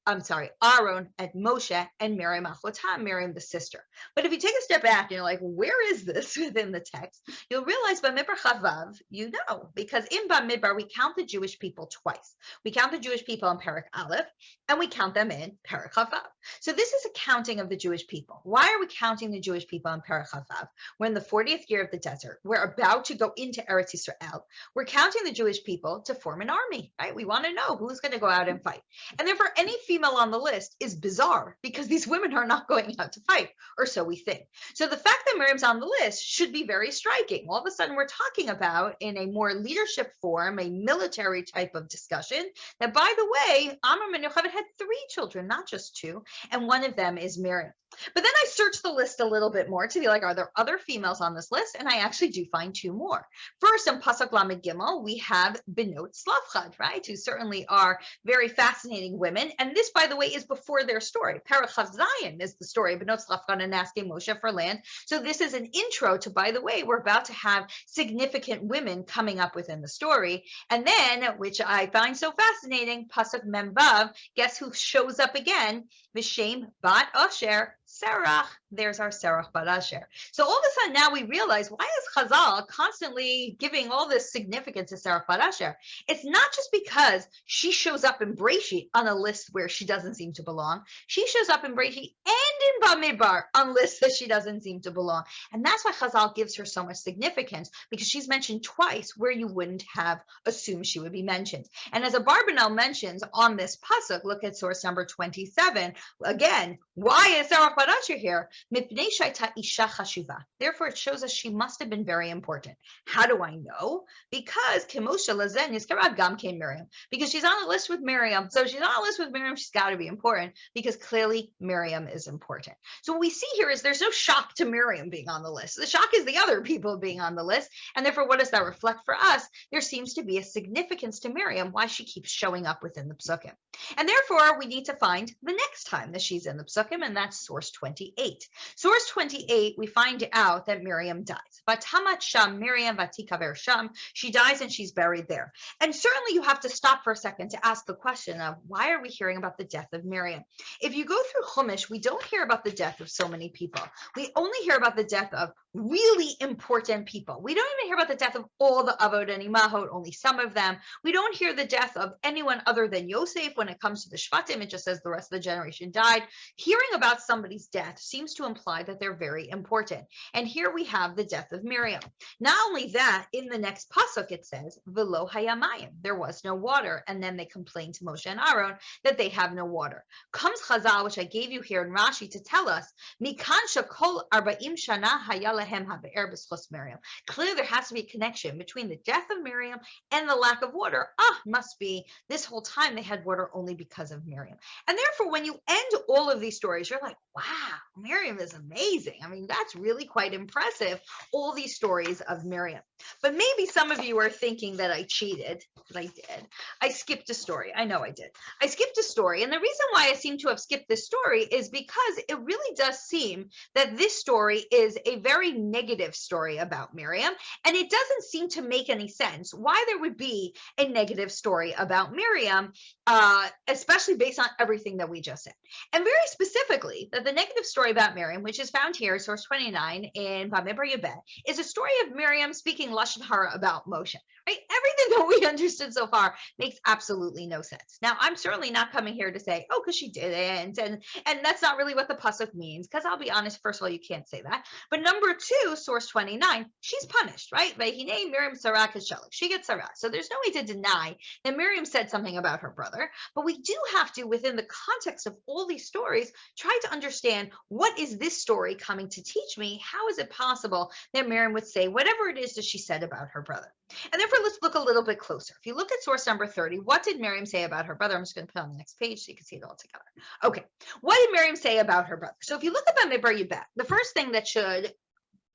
S2: Aaron and Moshe and Miriam Achotah, Miriam the sister. But if you take a step back and you're like, where is this within the text? You'll realize Bamidbar Chavav, you know, because in Bamidbar, we count the Jewish people twice. We count the Jewish people in Perek Aleph, and we count them in Perek Chavav. So this is a counting of the Jewish people. Why are we counting the Jewish people in Perek Chavav? We're in the 40th year of the desert. We're about to go into Eretz Yisrael. We're counting the Jewish people to form an army, right? We want to know who's going to go out and fight. And therefore, any female on the list is bizarre because these women are not going out to fight, or so we think. So the fact that Miriam's on the list should be very striking. All of a sudden, we're talking about, in a more leadership form, a military type of discussion, that, by the way, Amram and Yocheved had 3 children, not just 2, and one of them is Miriam. But then I searched the list a little bit more to be like, are there other females on this list? And I actually do find 2 more. First, in Pasuk Lamed Gimel, we have Benot Slavchad, right? Who certainly are very fascinating women. And this, by the way, is before their story. Perek Zayin is the story of Benot Slavchad and asking Moshe for land. So this is an intro to, by the way, we're about to have significant women coming up within the story. And then, which I find so fascinating, Pasuk Memvav, guess who shows up again? V'shem Bat Asher, Serach. There's our Serach Bat Asher. So all of a sudden now we realize, why is Chazal constantly giving all this significance to Serach Bat Asher? It's not just because she shows up in Breshit on a list where she doesn't seem to belong. She shows up in Breshit and in Bamidbar on lists that she doesn't seem to belong. And that's why Chazal gives her so much significance, because she's mentioned twice where you wouldn't have assumed she would be mentioned. And as Abarbanel mentions on this pasuk, look at source number 27. Again, why is Serach Bat Asher here? Mipnei shaita isha chashuva. Therefore, it shows us she must have been very important. How do I know? Because Kimosha Lazen Yizkara Gam Ke Miriam. Because she's on the list with Miriam. So she's on the list with Miriam, she's got to be important, because clearly Miriam is important. So what we see here is there's no shock to Miriam being on the list. The shock is the other people being on the list. And therefore, what does that reflect for us? There seems to be a significance to Miriam, why she keeps showing up within the Psukim. And therefore, we need to find the next time that she's in the Psukim, and that's source source 28. Source 28, we find out that Miriam dies. Vatamat sham Miriam vatikaver sham. She dies and she's buried there. And certainly you have to stop for a second to ask the question of why are we hearing about the death of Miriam? If you go through Chumash, we don't hear about the death of so many people. We only hear about the death of really important people. We don't even hear about the death of all the Avod and Imahot, only some of them. We don't hear the death of anyone other than Yosef. When it comes to the Shvatim, it just says the rest of the generation died. Hearing about somebody's death seems to imply that they're very important. And here we have the death of Miriam. Not only that, in the next pasuk it says, V'lo hayamayim, there was no water. And then they complain to Moshe and Aaron that they have no water. Comes Chazal, which I gave you here in Rashi to tell us, Mikan shakol arba'im shana hayalahem habe'er b'schos Miriam. Clearly there has to be a connection between the death of Miriam and the lack of water. Must be this whole time they had water only because of Miriam. And therefore, when you end all of these stories, you're like, wow, Miriam is amazing. I mean, that's really quite impressive, all these stories of Miriam. But maybe some of you are thinking that I cheated, because I did. I skipped a story. I know I did. I skipped a story. And the reason why I seem to have skipped this story is because it really does seem that this story is a very negative story about Miriam. And it doesn't seem to make any sense why there would be a negative story about Miriam, especially based on everything that we just said. And very specifically, that the negative story about Miriam, which is found here, source 29 in Bamidbar Yebet, is a story of Miriam speaking Lashon Hara about Moshe. Right? Everything that we understood so far makes absolutely no sense. Now, I'm certainly not coming here to say, oh, because she didn't, and that's not really what the pasuk means, because I'll be honest, first of all, you can't say that. But number two, source 29, she's punished, right? Vehine Miriam Sarah Kashelek. She gets Sarah. So there's no way to deny that Miriam said something about her brother, but we do have to, within the context of all these stories, try to understand what is this story coming to teach me? How is it possible that Miriam would say whatever it is that she said about her brother? And therefore, let's look a little bit closer. If you look at source number 30, what did Miriam say about her brother? I'm just going to put it on the next page so you can see it all together. Okay, what did Miriam say about her brother? So if you look at Bamidbar Yebet, the first thing that should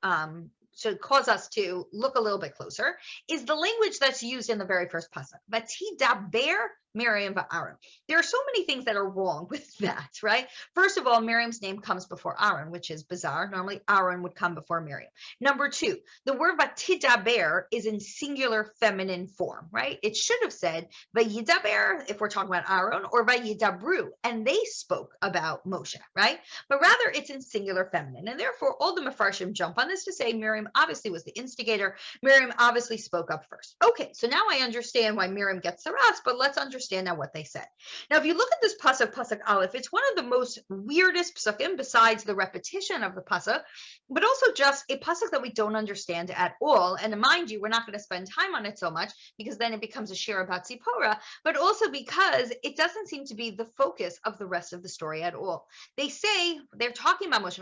S2: cause us to look a little bit closer is the language that's used in the very first pasuk. Vatidaber Miriam va'Aaron. There are so many things that are wrong with that, right? First of all, Miriam's name comes before Aaron, which is bizarre. Normally, Aaron would come before Miriam. Number two, the word vatidaber is in singular feminine form, right? It should have said vayidaber if we're talking about Aaron, or vayidabru, and they spoke about Moshe, right? But rather, it's in singular feminine, and therefore, all the Mefarshim jump on this to say Miriam obviously was the instigator. Miriam obviously spoke up first. Okay, so now I understand why Miriam gets saras, but let's understand now what they said. Now, if you look at this pasuk, pasuk aleph, it's one of the most weirdest pasukim besides the repetition of the pasuk, but also just a pasuk that we don't understand at all. And mind you, we're not going to spend time on it so much because then it becomes a shir about Zipporah, but also because it doesn't seem to be the focus of the rest of the story at all. They say, they're talking about Moshe,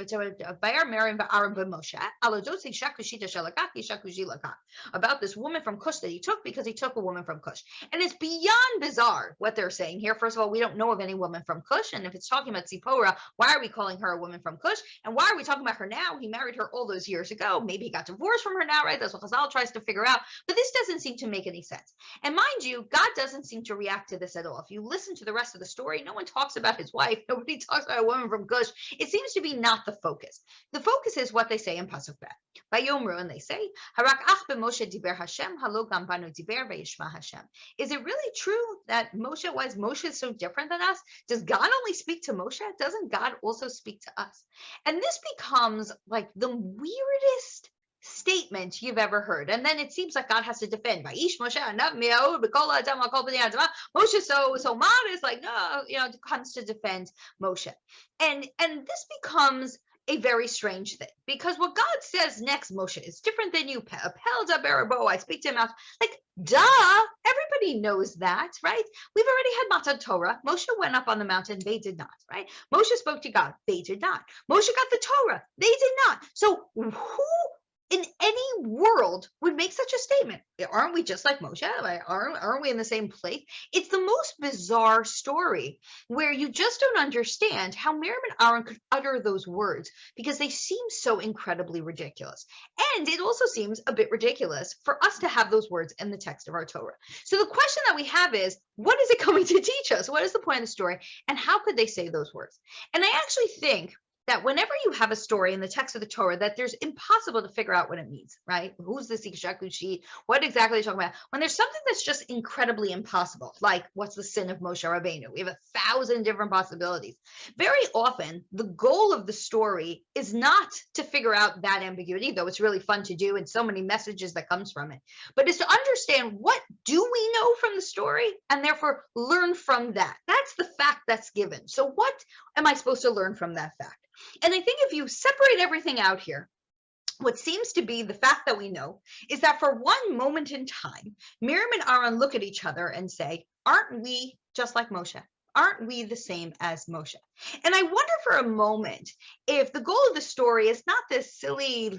S2: about this woman from Cush that he took because he took a woman from Cush. And it's beyond bizarre what they're saying here. First of all, we don't know of any woman from Cush. And if it's talking about Zipporah, why are we calling her a woman from Cush? And why are we talking about her now? He married her all those years ago. Maybe he got divorced from her now, right? That's what Chazal tries to figure out. But this doesn't seem to make any sense. And mind you, God doesn't seem to react to this at all. If you listen to the rest of the story, no one talks about his wife. Nobody talks about a woman from Cush. It seems to be not the focus. The focus is what they say in Pasuk Bet. Vayomru, and they say, Harak ach b'Moshe diber Hashem, halo gam banu diber v'yishma Hashem. Is it really true that why is Moshe so different than us? Does God only speak to Moshe? Doesn't God also speak to us? And this becomes like the weirdest statement you've ever heard. And then it seems like God has to defend. Moshe so modest, like, no, comes to defend Moshe. And this becomes a very strange thing, because what God says next, Moshe, is different than you. I speak to him out. Like, duh, everybody knows that, right? We've already had Matan Torah. Moshe went up on the mountain. They did not, right? Moshe spoke to God. They did not. Moshe got the Torah. They did not. So who in any world would make such a statement? Aren't we just like Moshe? Like, aren't we in the same place? It's the most bizarre story where you just don't understand how Miriam and Aaron could utter those words, because they seem so incredibly ridiculous. And it also seems a bit ridiculous for us to have those words in the text of our Torah. So the question that we have is, what is it coming to teach us? What is the point of the story? And how could they say those words? And I actually think that whenever you have a story in the text of the Torah that there's impossible to figure out what it means, right? Who's this Ikshak? What exactly are you talking about? When there's something that's just incredibly impossible, like what's the sin of Moshe Rabbeinu? We have 1,000 different possibilities. Very often, the goal of the story is not to figure out that ambiguity, though it's really fun to do and so many messages that comes from it, but is to understand what do we know from the story and therefore learn from that. That's the fact that's given. So what am I supposed to learn from that fact? And I think if you separate everything out here, what seems to be the fact that we know is that for one moment in time, Miriam and Aaron look at each other and say, aren't we just like Moshe? Aren't we the same as Moshe? And I wonder for a moment if the goal of the story is not this silly,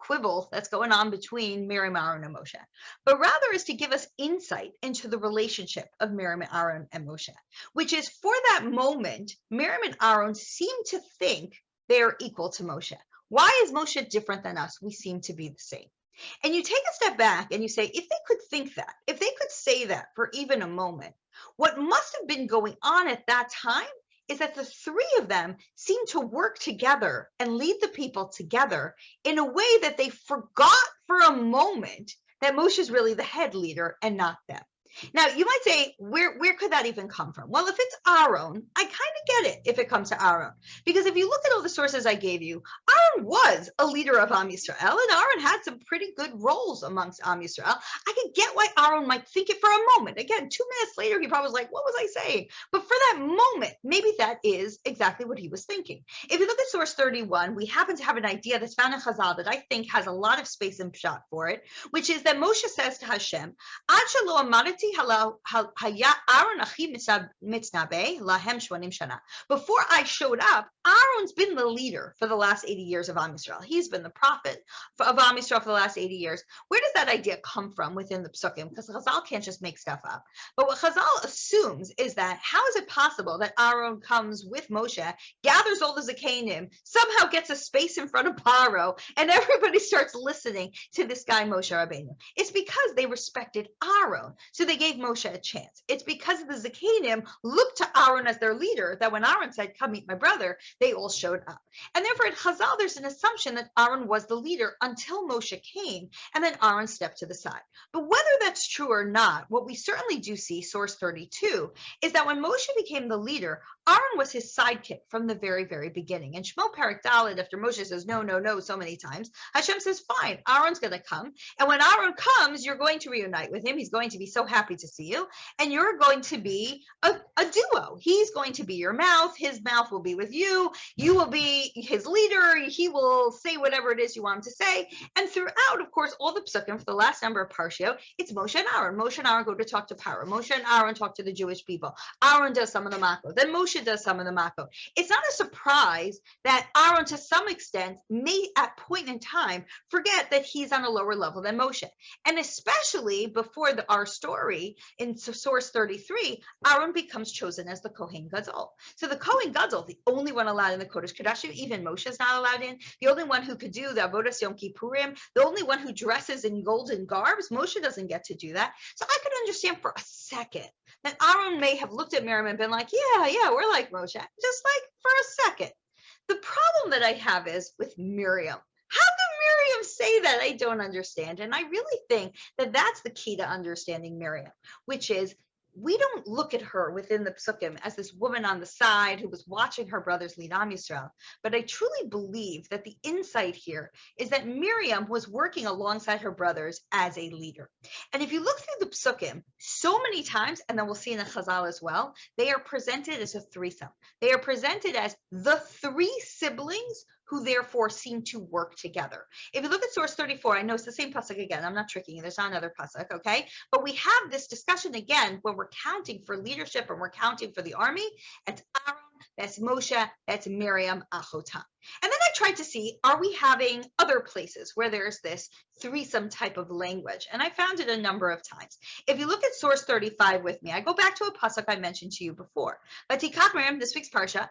S2: quibble that's going on between Miriam, Aaron, and Moshe, but rather is to give us insight into the relationship of Miriam, Aaron, and Moshe, which is for that moment, Miriam and Aaron seem to think they are equal to Moshe. Why is Moshe different than us? We seem to be the same. And you take a step back and you say, if they could think that, if they could say that for even a moment, what must have been going on at that time is that the three of them seemed to work together and lead the people together in a way that they forgot for a moment that Moshe is really the head leader and not them. Now, you might say, where could that even come from? Well, if it's Aaron, I kind of get it if it comes to Aaron. Because if you look at all the sources I gave you, Aaron was a leader of Am Yisrael, and Aaron had some pretty good roles amongst Am Yisrael. I could get why Aaron might think it for a moment. Again, 2 minutes later, he probably was like, what was I saying? But for that moment, maybe that is exactly what he was thinking. If you look at source 31, we happen to have an idea that's found in Chazal that I think has a lot of space and pshat for it, which is that Moshe says to Hashem, Ad shelo amadeti before I showed up, Aaron's been the leader for the last 80 years of Am Yisrael. He's been the prophet of Am Yisrael for the last 80 years. Where does that idea come from within the Psukim? Because Chazal can't just make stuff up. But what Chazal assumes is that how is it possible that Aaron comes with Moshe, gathers all the Zakanim, somehow gets a space in front of Paro, and everybody starts listening to this guy Moshe Rabbeinu? It's because they respected Aaron. So they gave Moshe a chance. It's because the Zakanim looked to Aaron as their leader that when Aaron said, come meet my brother, they all showed up. And therefore in Chazal, there's an assumption that Aaron was the leader until Moshe came, and then Aaron stepped to the side. But whether that's true or not, what we certainly do see, source 32, is that when Moshe became the leader, Aaron was his sidekick from the very, very beginning. And Shmuel Perek Dalet, after Moshe says, no, no, no, so many times, Hashem says, fine, Aaron's going to come. And when Aaron comes, you're going to reunite with him. He's going to be so happy to see you. And you're going to be a duo. He's going to be your mouth. His mouth will be with you. You will be his leader. He will say whatever it is you want him to say. And throughout, of course, all the psukim for the last number of Parshio, it's Moshe and Aaron. Moshe and Aaron go to talk to Paro. Moshe and Aaron talk to the Jewish people. Aaron does some of the mako. Then Moshe does some of the mako. It's not a surprise that Aaron, to some extent, may at point in time forget that he's on a lower level than Moshe. And especially before our story in source 33, Aaron becomes chosen as the Kohen Gadol. So the Kohen Gadol, the only one allowed in the Kodesh Kodashim, even Moshe is not allowed in, the only one who could do the Avodas Yom Kippurim, the only one who dresses in golden garbs, Moshe doesn't get to do that. So I could understand for a second that Aaron may have looked at Miriam and been like, yeah, we're like Moshe, just like for a second. The problem that I have is with Miriam. How can Miriam say that? I don't understand. And I really think that that's the key to understanding Miriam, which is we don't look at her within the psukim as this woman on the side who was watching her brothers lead Am Yisrael. But I truly believe that the insight here is that Miriam was working alongside her brothers as a leader. And if you look through the psukim, so many times, and then we'll see in the Chazal as well, they are presented as a threesome. They are presented as the three siblings who therefore seem to work together. If you look at source 34, I know it's the same pasuk again. I'm not tricking you. There's not another pasuk, okay? But we have this discussion again when we're counting for leadership and we're counting for the army. It's Aaron, that's Moshe, that's Miriam, Achotam. And then I tried to see, are we having other places where there's this threesome type of language. And I found it a number of times. If you look at source 35 with me, I go back to a pasuk I mentioned to you before. Vatikach Miriam, this week's parsha,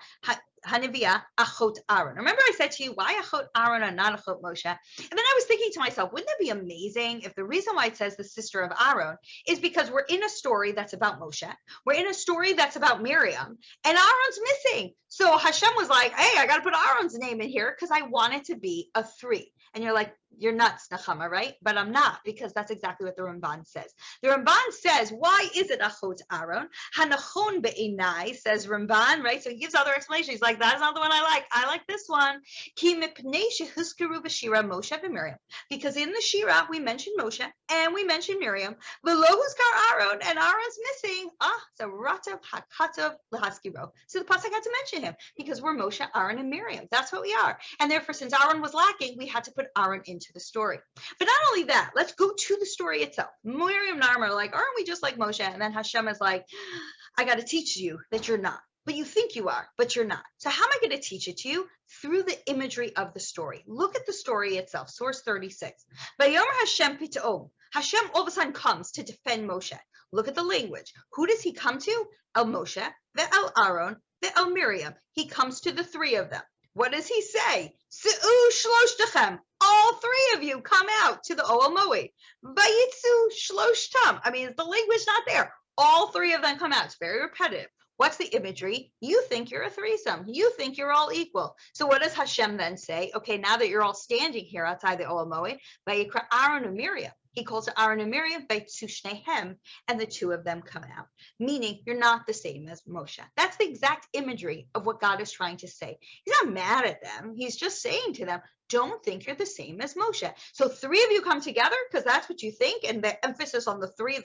S2: Hanivia Achot Aaron. Remember I said to you, why Achot Aaron and not Achot Moshe? And then I was thinking to myself, wouldn't it be amazing if the reason why it says the sister of Aaron is because we're in a story that's about Moshe. We're in a story that's about Miriam, and Aaron's missing. So Hashem was like, hey, I got to put Aaron's name in here because I want it to be a 3. And you're like, you're nuts, Nechama, right? But I'm not, because that's exactly what the Ramban says. The Ramban says, why is it Achot Aaron? Hanachon be'inai, says Ramban, right? So he gives other explanations. He's like, that's not the one I like. I like this one. Ki mipnei shehuskaru b'shira Moshe v'Miriam. Because in the Shira, we mentioned Moshe and we mentioned Miriam. V'lo huskar Aaron, and Aaron's missing. So ratav hakatav lehaskiro. So the pasuk had to mention him because we're Moshe, Aaron, and Miriam. That's what we are. And therefore, since Aaron was lacking, we had to put Aaron into the story. But not only that, let's go to the story itself. Miriam and Aaron are like, aren't we just like Moshe? And then Hashem is like, I got to teach you that you're not. But you think you are, but you're not. So how am I going to teach it to you? Through the imagery of the story. Look at the story itself, source 36. Vayomer Hashem pit'om. Hashem all of a sudden comes to defend Moshe. Look at the language. Who does he come to? El Moshe, ve'el Aaron, ve'el Miriam. He comes to the 3 of them. What does he say? Se'u shloshtem. All 3 of you come out to the Ohel Moed. Vayitzu shloshtam. I mean, is the language not there? All 3 of them come out. It's very repetitive. What's the imagery? You think you're a threesome. You think you're all equal. So what does Hashem then say? Okay, now that you're all standing here outside the Ohel Moed, vayikra Aaron and Miriam. He calls to Aaron and Miriam, vayitzu shnehem, and the 2 of them come out. Meaning you're not the same as Moshe. That's the exact imagery of what God is trying to say. He's not mad at them. He's just saying to them, don't think you're the same as Moshe. So 3 of you come together because that's what you think, and the emphasis on the 3,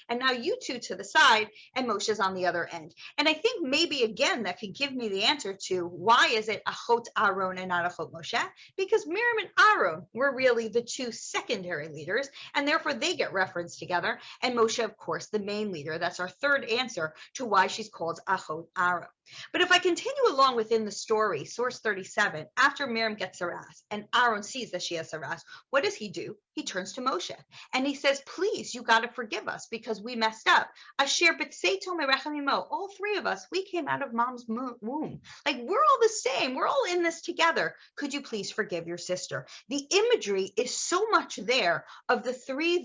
S2: and now you 2 to the side, and Moshe's on the other end. And I think maybe again that could give me the answer to why is it Achot Aaron and not Achot Moshe? Because Miriam and Aaron were really the 2 secondary leaders, and therefore they get referenced together. And Moshe, of course, the main leader. That's our 3rd answer to why she's called Achot Aaron. But if I continue along within the story, source 37, after Miriam gets harassed and Aaron sees that she has harassed, what does he do? He turns to Moshe and he says, please, you got to forgive us because we messed up. Asher b'tseito merachamimo. All 3 of us, we came out of mom's womb. Like, we're all the same. We're all in this together. Could you please forgive your sister? The imagery is so much there of the 3.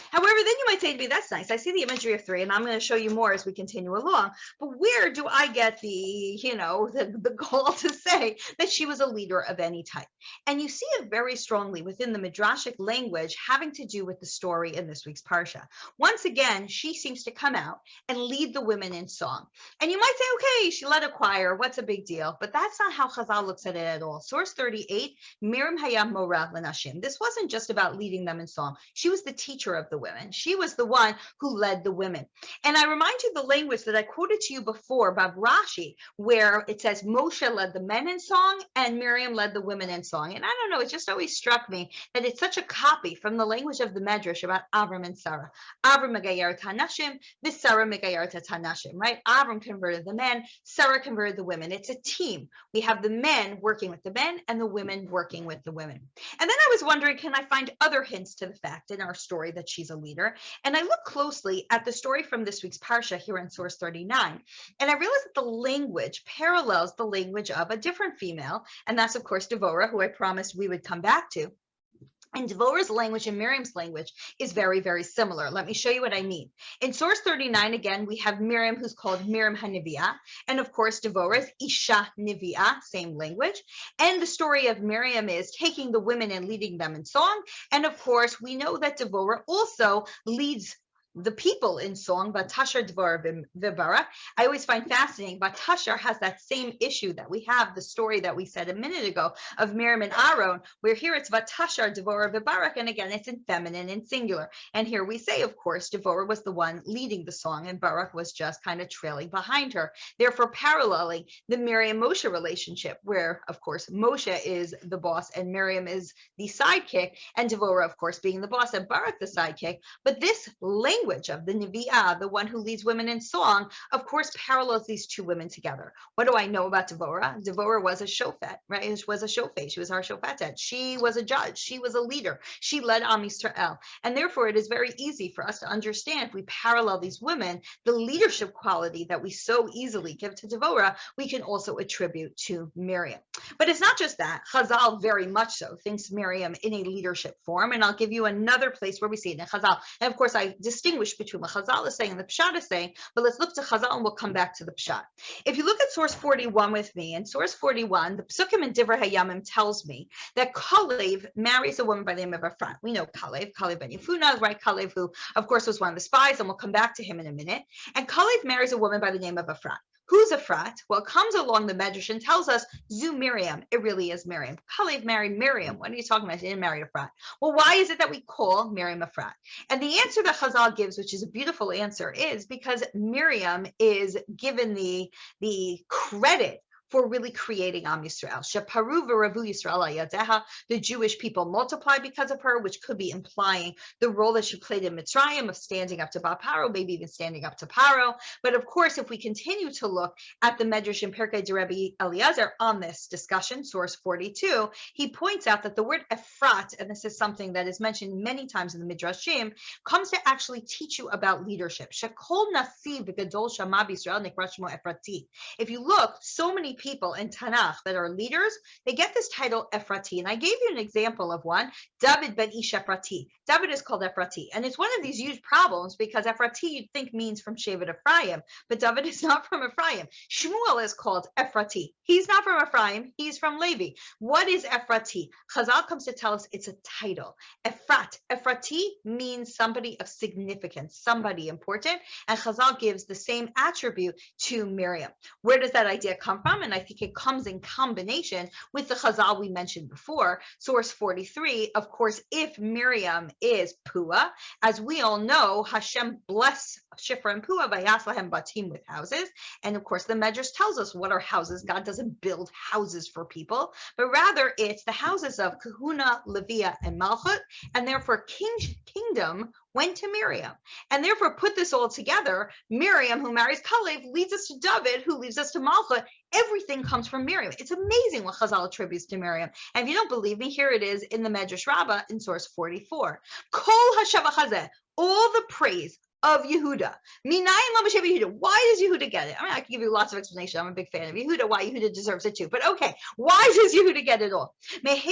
S2: However, then you might say to me, that's nice. I see the imagery of 3, and I'm going to show you more as we continue along. But where do I get the goal to say that she was a leader of any type? And you see it very strongly within the Midrashic language having to do with the story in this week's Parsha. Once again, she seems to come out and lead the women in song. And you might say, okay, she led a choir. What's a big deal? But that's not how Chazal looks at it at all. Source 38, Miriam Hayam Mora Lanashim. This wasn't just about leading them in song. She was the teacher of the women. She was the one who led the women. And I remind you the language that I quoted to you before by Rashi, where it says Moshe led the men in song and Miriam led the women in song. And I don't know, it just always struck me that it's such a copy from the language of the Medrash about Avram and Sarah. Avram megayeret hanashim, this Sarah megayeret hanashim, right? Avram converted the men, Sarah converted the women. It's a team. We have the men working with the men and the women working with the women. And then I was wondering, can I find other hints to the fact in our story that she's a leader? And I looked closely at the story from this week's Parsha here in source 39, and I realized that the language parallels the language of a different female, and that's of course Devorah, who I promised we would come back to. And Devorah's language and Miriam's language is very, very similar. Let me show you what I mean. In source 39, again, we have Miriam, who's called Miriam HaNeviah. And of course, Devorah is Isha Neviah, same language. And the story of Miriam is taking the women and leading them in song. And of course, we know that Devorah also leads the people in song, Vatashar Dvar Vibara. I always find fascinating, Vatashar has that same issue that we have, the story that we said a minute ago of Miriam and Aaron, where here it's Vatashar Dvar Vibara, and again, it's in feminine and singular. And here we say, of course, Devorah was the one leading the song and Barak was just kind of trailing behind her. Therefore, paralleling the Miriam-Moshe relationship, where, of course, Moshe is the boss and Miriam is the sidekick, and Devorah, of course, being the boss and Barak the sidekick. But this language language of the Nevi'ah, the one who leads women in song, of course, parallels these two women together. What do I know about Devorah? Devorah was a shofet, right? She was a shofet. She was our shofetet. She was a judge. She was a leader. She led Am Yisrael. And therefore, it is very easy for us to understand, if we parallel these women, the leadership quality that we so easily give to Devorah, we can also attribute to Miriam. But it's not just that. Chazal very much so thinks Miriam in a leadership form. And I'll give you another place where we see it in Chazal. And of course, I distinguish between what Chazal is saying and the Pshat is saying, but let's look to Chazal and we'll come back to the Pshat. If you look at source 41 with me, in source 41, the Psukim in Divrei Hayamim tells me that Kalev marries a woman by the name of Ephrat. We know Kalev ben Yefuna, right? Kalev, who of course was one of the spies, and we'll come back to him in a minute. And Kalev marries a woman by the name of Ephrat. Who's Ephrat? Well, it comes along the Medrash and tells us, Zu Miriam. It really is Miriam. Kalev married Miriam. What are you talking about? He didn't marry Ephrat. Well, why is it that we call Miriam Ephrat? And the answer that Chazal gives, which is a beautiful answer, is because Miriam is given the credit for really creating Am Yisrael. Sheparu v'ravu Yisrael ayadeha. The Jewish people multiplied because of her, which could be implying the role that she played in Mitzrayim of standing up to Baal Paro, maybe even standing up to Paro. But of course, if we continue to look at the Medrash in Pirkei de Rebbe Eliezer on this discussion, source 42, he points out that the word Ephrat, and this is something that is mentioned many times in the Midrashim, comes to actually teach you about leadership. Shekol nasi v'gadol shama b'Yisrael nikra shmo Ephrati. If you look, so many people in Tanakh that are leaders, they get this title Ephrati. And I gave you an example of one, David ben Ish Ephrati. David is called Ephrati. And it's one of these huge problems because Ephrati you'd think means from Shevet Ephraim, but David is not from Ephraim. Shmuel is called Ephrati. He's not from Ephraim, he's from Levi. What is Ephrati? Chazal comes to tell us it's a title. Ephrat. Ephrati means somebody of significance, somebody important. And Chazal gives the same attribute to Miriam. Where does that idea come from? And I think it comes in combination with the Chazal we mentioned before, source 43. Of course, if Miriam is Pua, as we all know, Hashem bless Shifra and Pua by Yaslahem Batim with houses. And of course, the Medrash tells us what are houses. God doesn't build houses for people, but rather it's the houses of Kahuna, Leviah, and Malchut. And therefore, kingdom went to Miriam. And therefore, put this all together, Miriam, who marries Kalev, leads us to David, who leads us to Malchut. Everything comes from Miriam. It's amazing what Chazal attributes to Miriam. And if you don't believe me, here it is in the Medrash Rabbah in source 44. Kol hashavach hazeh, all the praise of Yehuda. Why does Yehuda get it? I mean, I can give you lots of explanation. I'm a big fan of Yehuda, why Yehuda deserves it too. But okay, why does Yehuda get it all? How did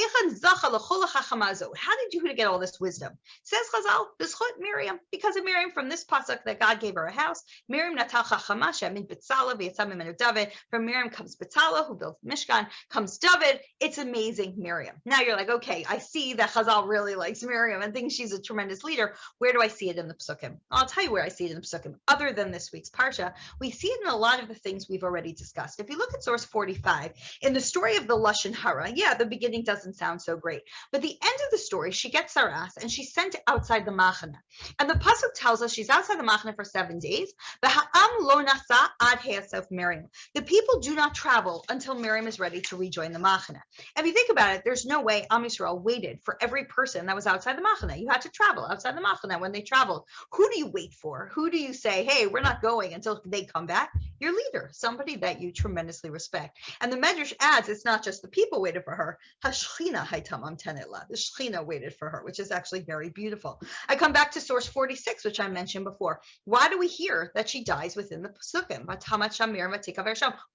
S2: Yehuda get all this wisdom? Says Chazal, B'zchut Miriam, because of Miriam, from this pasuk that God gave her a house. Miriam natal chachama she'amin B'tzala v'yatzam mimenu David. From Miriam comes B'tzala, who built Mishkan, comes David. It's amazing, Miriam. Now you're like, okay, I see that Chazal really likes Miriam and thinks she's a tremendous leader. Where do I see it in the psukim? I'll tell you where I see it in the psukim. Other than this week's parsha, we see it in a lot of the things we've already discussed. If you look at source 45, in the story of the Lashon Hara, yeah, the beginning doesn't sound so great, but the end of the story, she gets Saras and she's sent outside the Machana. And the pasuk tells us she's outside the Machana for 7 days. V'ha'am lo nasa ad ha'asaf Miriam. The people do not travel until Miriam is ready to rejoin the Machana. And if you think about it, there's no way Am Yisrael waited for every person that was outside the Machana. You had to travel outside the Machana when they traveled. Who do you wait for? Who do you say, hey, we're not going until they come back? Your leader, somebody that you tremendously respect. And the Medrash adds, it's not just the people waited for her. Hashchina haitamam tenetla. The Shechina waited for her, which is actually very beautiful. I come back to source 46, which I mentioned before. Why do we hear that she dies within the Pesukim?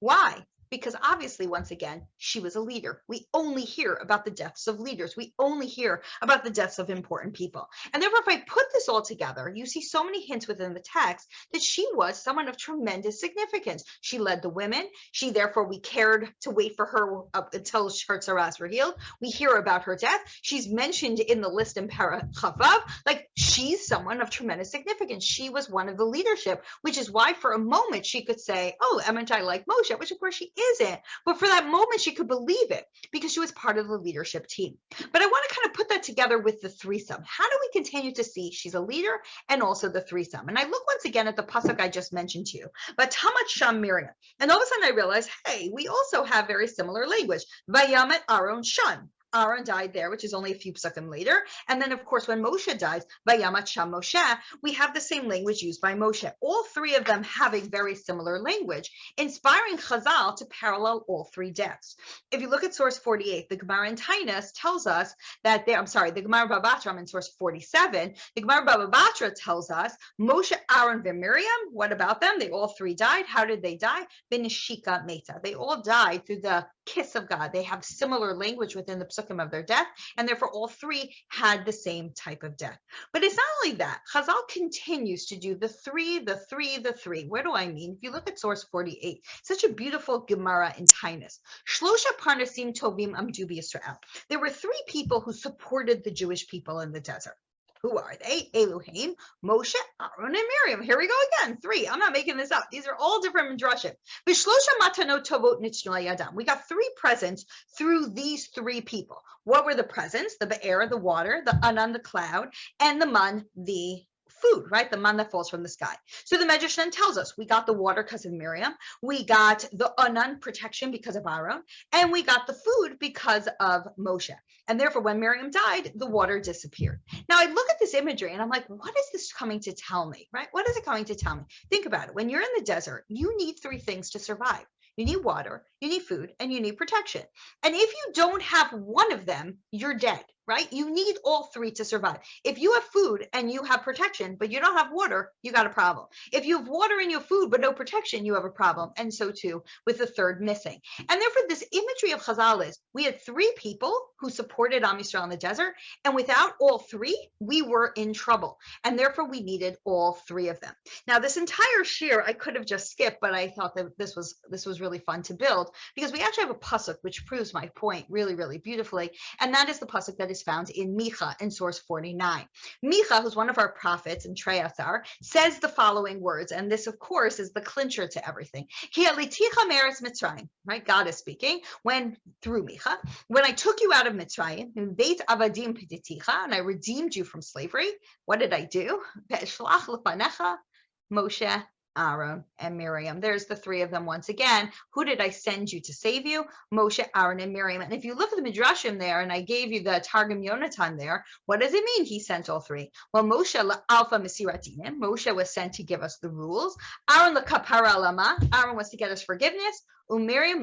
S2: Why? Because obviously, once again, she was a leader. We only hear about the deaths of leaders. We only hear about the deaths of important people. And therefore, if I put this all together, you see so many hints within the text that she was someone of tremendous significance. She led the women. Therefore, we cared to wait for her up until her tzaras were healed. We hear about her death. She's mentioned in the list in Para Chavav. Like, she's someone of tremendous significance. She was one of the leadership, which is why for a moment she could say, oh, aren't I like Moshe? Which of course she isn't, but for that moment she could believe it because she was part of the leadership team. But I want to kind of put that together with the threesome. How do we continue to see she's a leader and also the threesome? And I look once again at the pasuk I just mentioned to you, but Tamat Sham Miriam, and all of a sudden I realize, hey, we also have very similar language. Vayamet Aaron Shan. Aaron died there, which is only a few psukim later. And then, of course, when Moshe dies, Vayamat Sham Moshe, we have the same language used by Moshe. All three of them have a very similar language, inspiring Chazal to parallel all three deaths. If you look at source 48, the Gemara in Tainus tells us that the Gemara Baba Batra in source 47, the Gemara Baba Batra tells us Moshe, Aaron, and Miriam. What about them? They all three died. How did they die? Benishika Meta. They all died through the kiss of God. They have similar language within the psukim of their death, and therefore all three had the same type of death. But it's not only that. Chazal continues to do the three, the three, the three. Where do I mean? If you look at source 48, such a beautiful Gemara in Tainus. Shlosha Parnasim Tovim Amdu B'Yisrael. There were three people who supported the Jewish people in the desert. Who are they? Elohim, Moshe, Aaron, and Miriam. Here we go again. Three. I'm not making this up. These are all different midrashim. We got three presents through these three people. What were the presents? The be'er, the water, the anan, the cloud, and the man, the food, right? The man that falls from the sky. So the Medrash then tells us we got the water because of Miriam, we got the anan protection because of Aaron, and we got the food because of Moshe. And therefore, when Miriam died, the water disappeared. Now I look at this imagery and I'm like, what is this coming to tell me, right? What is it coming to tell me? Think about it. When you're in the desert, you need three things to survive. You need water, you need food, and you need protection. And if you don't have one of them, you're dead, right? You need all three to survive. If you have food and you have protection, but you don't have water, you got a problem. If you have water and you have food, but no protection, you have a problem. And so too with the third missing. And therefore, this imagery of Chazal is we had three people who supported Am Yisrael in the desert. And without all three, we were in trouble. And therefore, we needed all three of them. Now, this entire shir, I could have just skipped, but I thought that this was really fun to build because we actually have a pasuk which proves my point really, really beautifully. And that is the pasuk that is found in Micha in source 49. Micha, who's one of our prophets in Treyasar, says the following words. And this, of course, is the clincher to everything. Right? God is speaking through Micha. When I took you out of Mitzrayim, and I redeemed you from slavery, what did I do? Moshe, Aaron, and Miriam. There's the three of them once again. Who did I send you to save you? Moshe, Aaron, and Miriam. And if you look at the Midrashim there, and I gave you the Targum Yonatan there, what does it mean he sent all three? Well, Moshe Alpha Mesiratinim. Moshe was sent to give us the rules. Aaron Kapara Lama. Aaron was to get us forgiveness. Miriam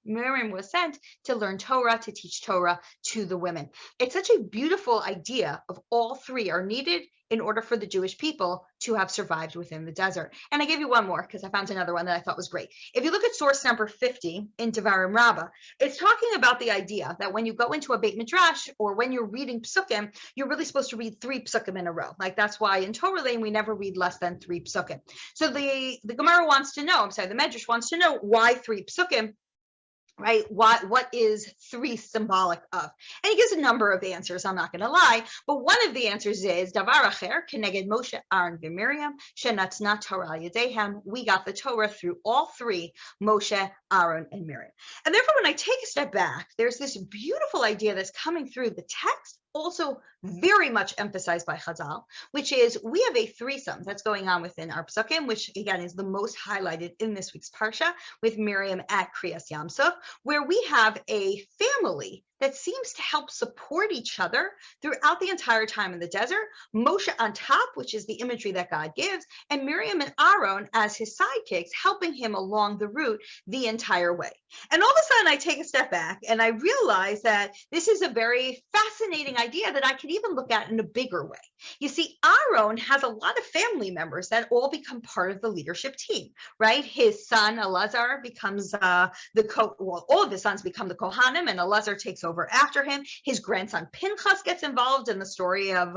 S2: Miriam was sent to learn Torah, to teach Torah to the women. It's such a beautiful idea of all three are needed in order for the Jewish people to have survived within the desert. And I gave you one more because I found another one that I thought was great. If you look at source number 50 in Devarim Rabbah, it's talking about the idea that when you go into a Beit Midrash or when you're reading psukim, you're really supposed to read 3 psukim in a row. Like that's why in Torah Lane, we never read less than 3 psukim. So the Gemara wants to know, the Medrash wants to know why 3 psukim, right? What is 3 symbolic of? And he gives a number of answers, I'm not going to lie, but one of the answers is Davar Acher Keneged Moshe, Aaron, and Miriam, Shenatzna Torah Yadehem. We got the Torah through all 3, Moshe, Aaron, and Miriam. And therefore, when I take a step back, there's this beautiful idea that's coming through the text, also very much emphasized by Chazal, which is we have a threesome that's going on within our psukim, which again is the most highlighted in this week's parsha with Miriam at Kriyas Yamsuf, where we have a family that seems to help support each other throughout the entire time in the desert. Moshe on top, which is the imagery that God gives, and Miriam and Aaron as his sidekicks, helping him along the route the entire way. And all of a sudden I take a step back and I realize that this is a very fascinating idea that I could even look at in a bigger way. You see, Aaron has a lot of family members that all become part of the leadership team, right? His son Elazar becomes all of his sons become the Kohanim, and Elazar takes over after him. His grandson Pinchas gets involved in the story of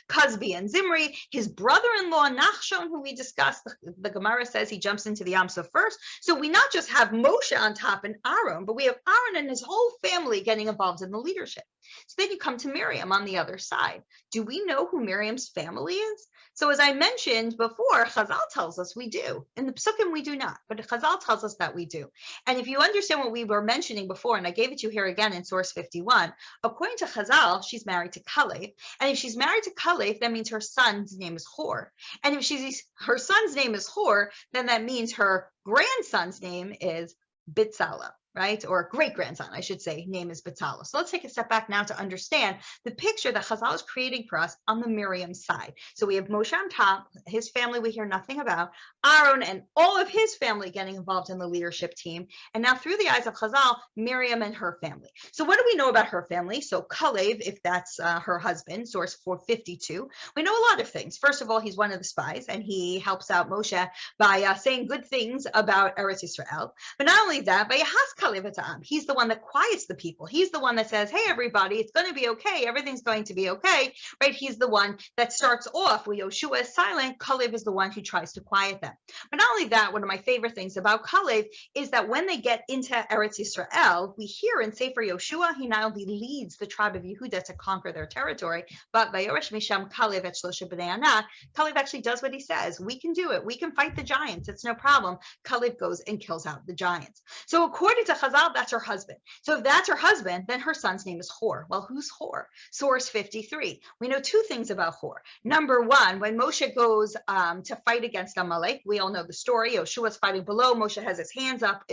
S2: Cosby and Zimri. His brother-in-law Nachshon, who we discussed, the Gemara says he jumps into the Yamsuf first. So we not just have Moshe on top and Aaron, but we have Aaron and his whole family getting involved in the leadership. So then you come to Miriam on the other side. Do we know who Miriam's family is? So as I mentioned before, Chazal tells us we do. In the Psukim, we do not, but Chazal tells us that we do. And if you understand what we were mentioning before, and I gave it to you here again in source 51, according to Chazal, she's married to Kalev. And if she's married to Kalev, that means her son's name is Hor. And if her son's name is Hor, then that means her grandson's name is Bitzala. right? Or great-grandson, I should say, name is Betzalel. So let's take a step back now to understand the picture that Chazal is creating for us on the Miriam side. So we have Moshe on top, his family we hear nothing about, Aaron and all of his family getting involved in the leadership team. And now through the eyes of Chazal, Miriam and her family. So what do we know about her family? So Kalev, if that's her husband, source 452, we know a lot of things. First of all, he's one of the spies and he helps out Moshe by saying good things about Eretz Yisrael. But not only that, he's the one that quiets the people. He's the one that says, hey, everybody, it's going to be okay. Everything's going to be okay, right? He's the one that starts off when Yoshua is silent. Kalev is the one who tries to quiet them. But not only that, one of my favorite things about Kalev is that when they get into Eretz Yisrael, we hear in Sefer Yoshua, he not only leads the tribe of Yehuda to conquer their territory, but Vayoresh Misham Kalev et Shlosha B'nai Anak, Kalev actually does what he says. We can do it. We can fight the giants. It's no problem. Kalev goes and kills out the giants. So according to Chazal, that's her husband. So if that's her husband, then her son's name is Hor. Well, who's Hor? Source 53. We know two things about Hor. Number one, when Moshe goes to fight against Amalek, we all know the story. Yoshua's fighting below. Moshe has his hands up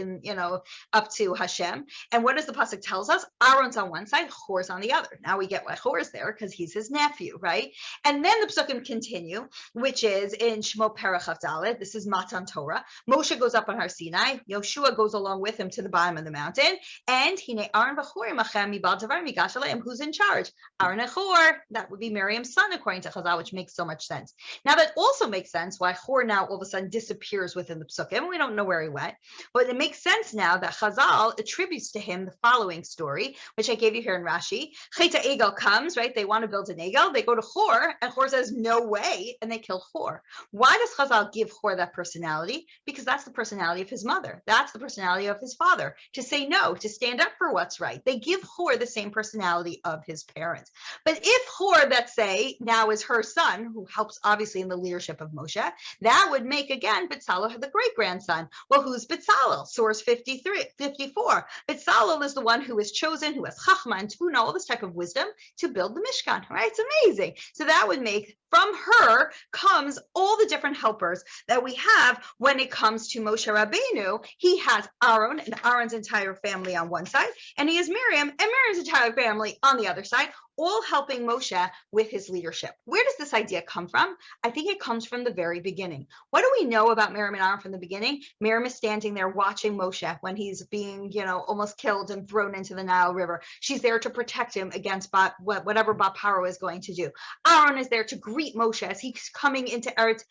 S2: up to Hashem. And what does the pasuk tells us? Aaron's on one side, Hor's on the other. Now we get why Hor's there because he's his nephew, right? And then the pasukim continue, which is in Shmo Perach Dalet. This is Matan Torah. Moshe goes up on Har Sinai. Yoshua goes along with him to the bottom of the mountain. And Hine Aaron v'Hor imachem mibal davar migash aleim. Who's in charge? Aaron and Hor. That would be Miriam's son, according to Chazal, which makes so much sense. Now that also makes sense why Hor now all of a sudden disappears within the pasukim. We don't know where he went, but it makes sense now that Chazal attributes to him the following story, which I gave you here in Rashi. Cheta Egel comes, right? They want to build an Egel. They go to Hor, and Hor says, no way, and they kill Hor. Why does Chazal give Hor that personality? Because that's the personality of his mother. That's the personality of his father, to say no, to stand up for what's right. They give Hor the same personality of his parents. But if Hor, let's say, now is her son, who helps obviously in the leadership of Moshe, that would make, again, Betzalel the great-grandson. Well, who's Betzalel? Source 54. Betzalel is the one who is chosen, who has Chachma and Tfuna, all this type of wisdom, to build the Mishkan, right? It's amazing. So that would make, from her comes all the different helpers that we have when it comes to Moshe Rabbeinu. He has Aaron and Aaron's entire family on one side, and he has Miriam and Miriam's entire family on the other side, all helping Moshe with his leadership. Where does this idea come from? I think it comes from the very beginning. What do we know about Miriam and Aaron from the beginning? Miriam is standing there watching Moshe when he's being, almost killed and thrown into the Nile River. She's there to protect him against whatever Paro is going to do. Aaron is there to greet Moshe as he's coming into Eretz,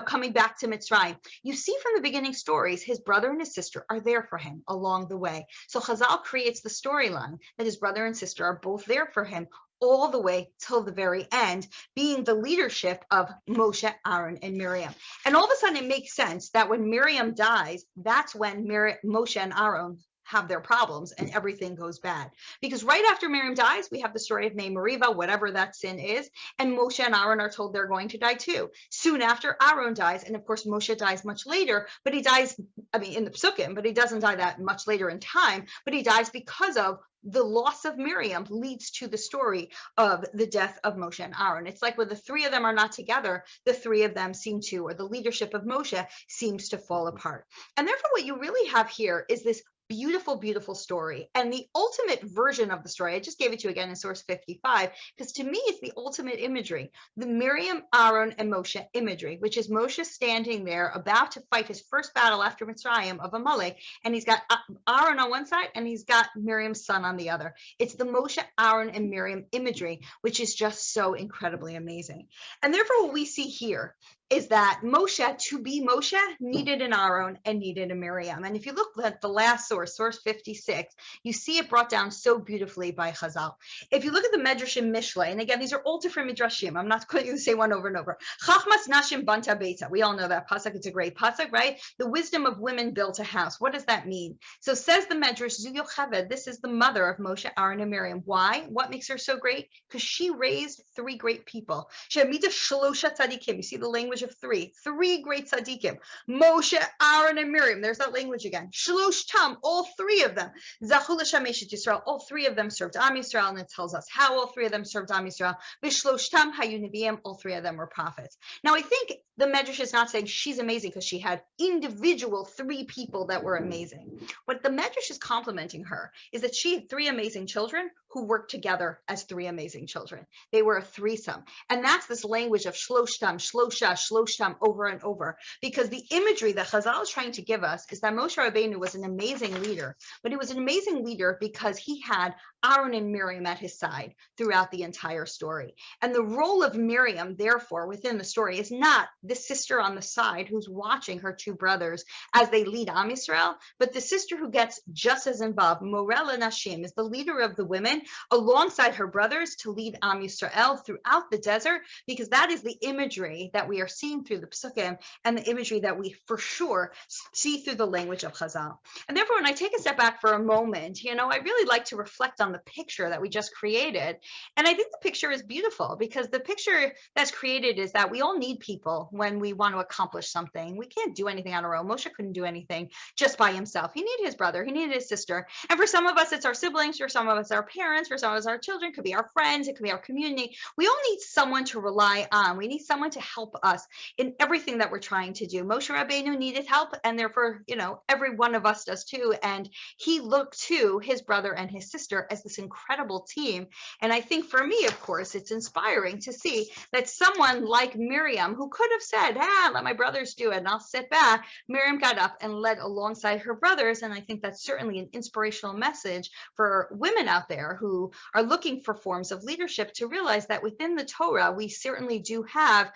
S2: coming back to Mitzrayim. You see from the beginning stories, his brother and his sister are there for him along the way. So Chazal creates the storyline that his brother and sister are both there for him all the way till the very end, being the leadership of Moshe, Aaron, and Miriam. And all of a sudden it makes sense that when Miriam dies, that's when Moshe and Aaron have their problems and everything goes bad. Because right after Miriam dies, we have the story of Mei Meriva, whatever that sin is, and Moshe and Aaron are told they're going to die too. Soon after, Aaron dies, and of course Moshe dies much later, but he dies, in the Psukim, but he doesn't die that much later in time, but he dies because of the loss of Miriam leads to the story of the death of Moshe and Aaron. It's like when the three of them are not together, the three of them seem to, or the leadership of Moshe seems to fall apart. And therefore what you really have here is this beautiful, beautiful story. And the ultimate version of the story, I just gave it to you again in source 55, because to me, it's the ultimate imagery, the Miriam, Aaron, and Moshe imagery, which is Moshe standing there about to fight his first battle after Mitzrayim of Amalek. And he's got Aaron on one side and he's got Miriam's son on the other. It's the Moshe, Aaron, and Miriam imagery, which is just so incredibly amazing. And therefore what we see here is that Moshe, to be Moshe, needed an Aaron and needed a Miriam. And if you look at the last source, source 56, you see it brought down so beautifully by Chazal. If you look at the Medrash in Mishle, and again, these are all different Midrashim. I'm not going to say one over and over. Chachmas Nashim Banta Beita. We all know that pasuk. It's a great pasuk, right? The wisdom of women built a house. What does that mean? So says the Medrash, Zu Yocheved, this is the mother of Moshe, Aaron, and Miriam. Why? What makes her so great? Because she raised three great people. She'amita Shlosha Tzadikim. You see the language language of three great tzaddikim. Moshe, Aaron, and Miriam. There's that language again. Shlosh tam, all three of them. Zachu l'shem eshet Yisrael, all three of them served Am Yisrael, and it tells us how all three of them served Am Yisrael. V'shlosh tam hayu neviim, all three of them were prophets. Now I think the Medrash is not saying she's amazing because she had individual three people that were amazing. What the Medrash is complimenting her is that she had three amazing children who worked together as three amazing children. They were a threesome. And that's this language of shloshtam, shlosha, shloshtam over and over. Because the imagery that Chazal is trying to give us is that Moshe Rabbeinu was an amazing leader, but he was an amazing leader because he had Aaron and Miriam at his side throughout the entire story. And the role of Miriam, therefore, within the story is not the sister on the side who's watching her two brothers as they lead Am Yisrael, but the sister who gets just as involved. Morela Nashim is the leader of the women alongside her brothers to lead Am Yisrael throughout the desert, because that is the imagery that we are seeing through the Psukim and the imagery that we for sure see through the language of Chazal. And therefore, when I take a step back for a moment, I really like to reflect on the picture that we just created. And I think the picture is beautiful because the picture that's created is that we all need people when we want to accomplish something. We can't do anything on our own. Moshe couldn't do anything just by himself. He needed his brother, he needed his sister. And for some of us, it's our siblings, for some of us, our parents, for some of us, our children, it could be our friends, it could be our community. We all need someone to rely on. We need someone to help us in everything that we're trying to do. Moshe Rabbeinu needed help, and therefore, every one of us does too. And he looked to his brother and his sister as this incredible team. And I think for me, of course, it's inspiring to see that someone like Miriam, who could have said, let my brothers do it and I'll sit back, Miriam got up and led alongside her brothers. And I think that's certainly an inspirational message for women out there who are looking for forms of leadership to realize that within the Torah, we certainly do have,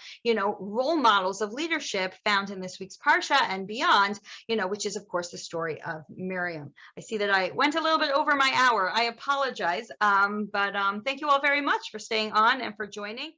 S2: role models of leadership found in this week's Parsha and beyond, which is, of course, the story of Miriam. I see that I went a little bit over my hour. I apologize, but thank you all very much for staying on and for joining.